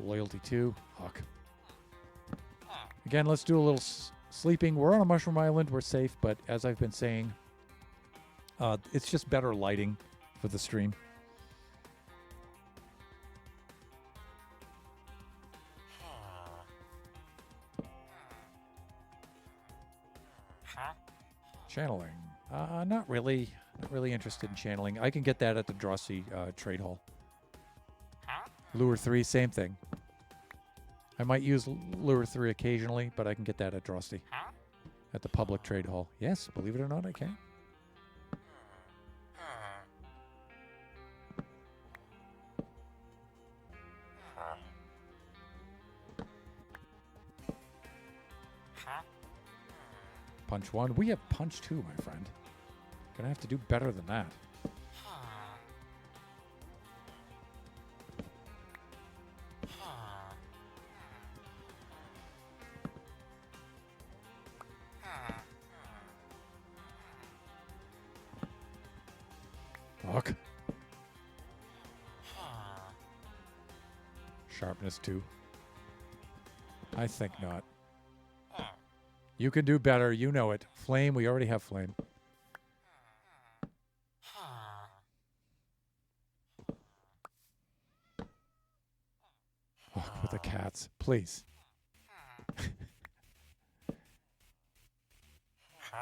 [SPEAKER 1] Loyalty 2. Fuck. Again, let's do a little sleeping. We're on a mushroom island. We're safe, but as I've been saying, it's just better lighting for the stream. Channeling. Not really. Not really interested in channeling. I can get that at the Drosy trade hall. Lure 3, same thing. I might use Lure 3 occasionally, but I can get that at Drosy. At the public trade hall. Yes, believe it or not, I can. Punch 1. We have Punch 2, my friend. Gonna have to do better than that. Fuck. Sharpness 2. I think not. You can do better. You know it. Flame. We already have Flame. Oh, with the cats. Please.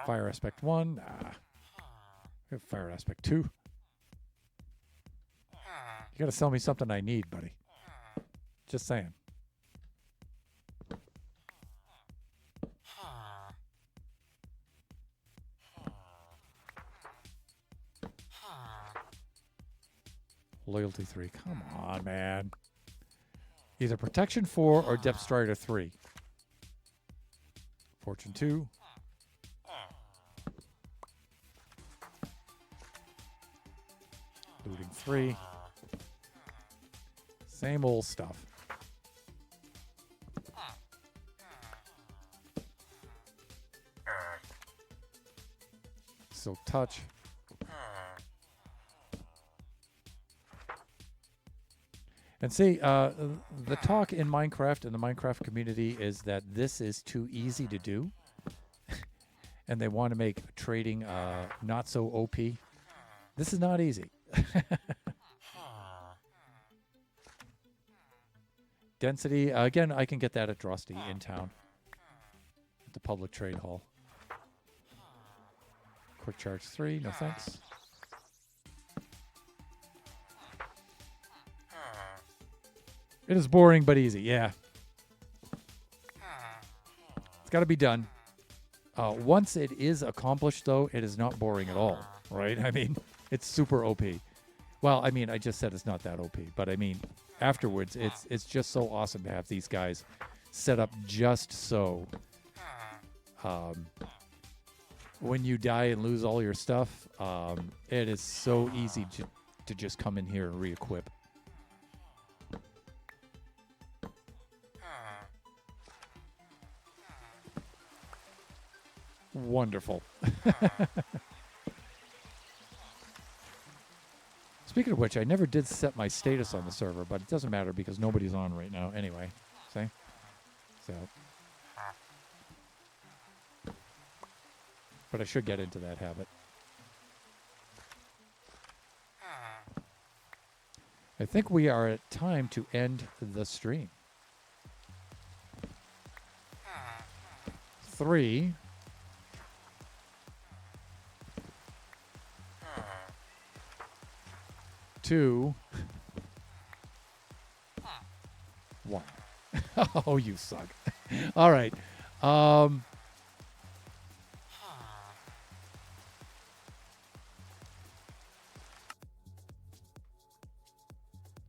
[SPEAKER 1] Fire Aspect 1. Nah. We have Fire Aspect 2. You gotta sell me something I need, buddy. Just saying. Loyalty 3. Come on, man. Either Protection 4 or Depth Strider 3. Fortune 2. Looting 3. Same old stuff. Silk Touch. And see, the talk in Minecraft and the Minecraft community is that this is too easy to do. And they want to make trading not so OP. This is not easy. Density, again, I can get that at Drosty in town. At the public trade hall. Quick charge 3, no thanks. It is boring but easy, yeah. It's got to be done. Once it is accomplished, though, it is not boring at all, right? I mean, it's super OP. Well, I mean, I just said it's not that OP, but I mean, afterwards, it's just so awesome to have these guys set up just so. When you die and lose all your stuff, it is so easy to just come in here and re-equip. Wonderful. Speaking of which, I never did set my status on the server, but it doesn't matter because nobody's on right now anyway. See? So. But I should get into that habit. I think we are at time to end the stream. 3. 2. 1. Oh, you suck. All right.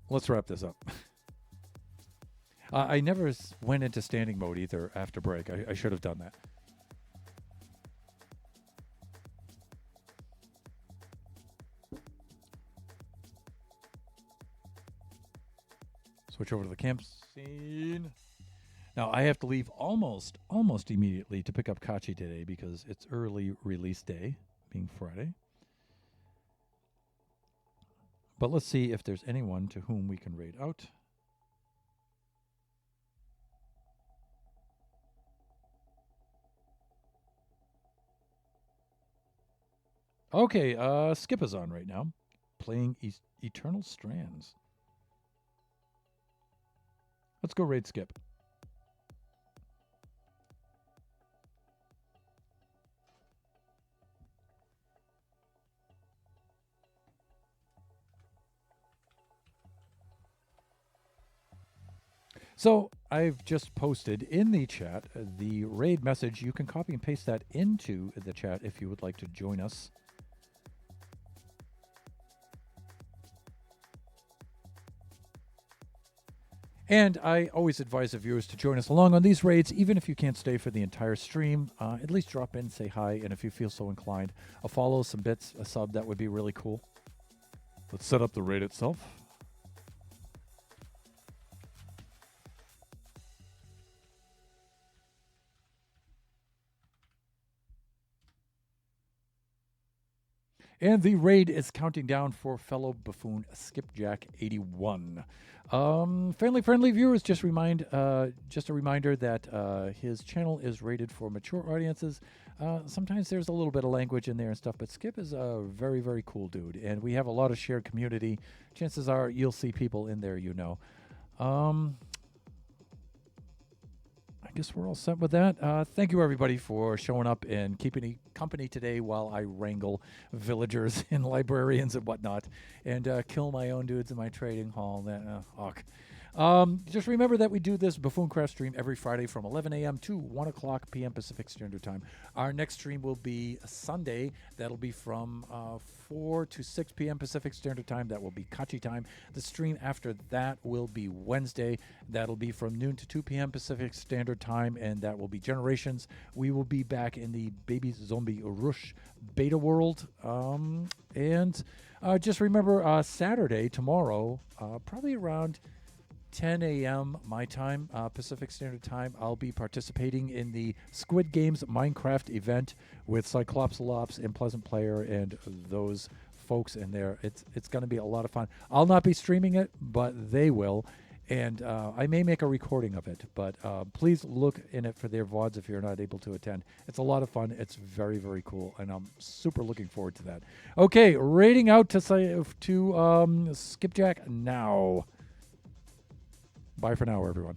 [SPEAKER 1] Let's wrap this up. I never went into standing mode either after break. I should have done that. Switch over to the camp scene. Now, I have to leave almost immediately to pick up Kachi today because it's early release day, being Friday. But let's see if there's anyone to whom we can raid out. Okay, Skip is on right now, playing Eternal Strands. Let's go raid Skip. So I've just posted in the chat the raid message. You can copy and paste that into the chat if you would like to join us. And I always advise the viewers to join us along on these raids, even if you can't stay for the entire stream. At least drop in, say hi, and if you feel so inclined, a follow, some bits, a sub, that would be really cool. Let's set up the raid itself. And the raid is counting down for fellow buffoon Skipjack81. Friendly viewers, just a reminder that his channel is rated for mature audiences. Sometimes there's a little bit of language in there and stuff, but Skip is a very, very cool dude, and we have a lot of shared community. Chances are you'll see people in there you know. I guess we're all set with that. Thank you, everybody, for showing up and keeping me company today while I wrangle villagers and librarians and whatnot and kill my own dudes in my trading hall. Just remember that we do this Buffoncraft stream every Friday from 11 a.m. to 1 o'clock p.m. Pacific Standard Time. Our next stream will be Sunday. That'll be from 4 to 6 p.m. Pacific Standard Time. That will be Kachi time. The stream after that will be Wednesday. That'll be from noon to 2 p.m. Pacific Standard Time, and that will be Generations. We will be back in the Baby Zombie Rush beta world. And just remember Saturday, tomorrow, probably around 10 a.m. my time, Pacific Standard Time, I'll be participating in the Squid Games Minecraft event with Cyclopsalops and Pleasant Player and those folks in there. It's going to be a lot of fun. I'll not be streaming it, but they will. And I may make a recording of it, but please look in it for their VODs if you're not able to attend. It's a lot of fun. It's very, very cool, and I'm super looking forward to that. Okay, rating out to Skipjack now. Bye for now, everyone.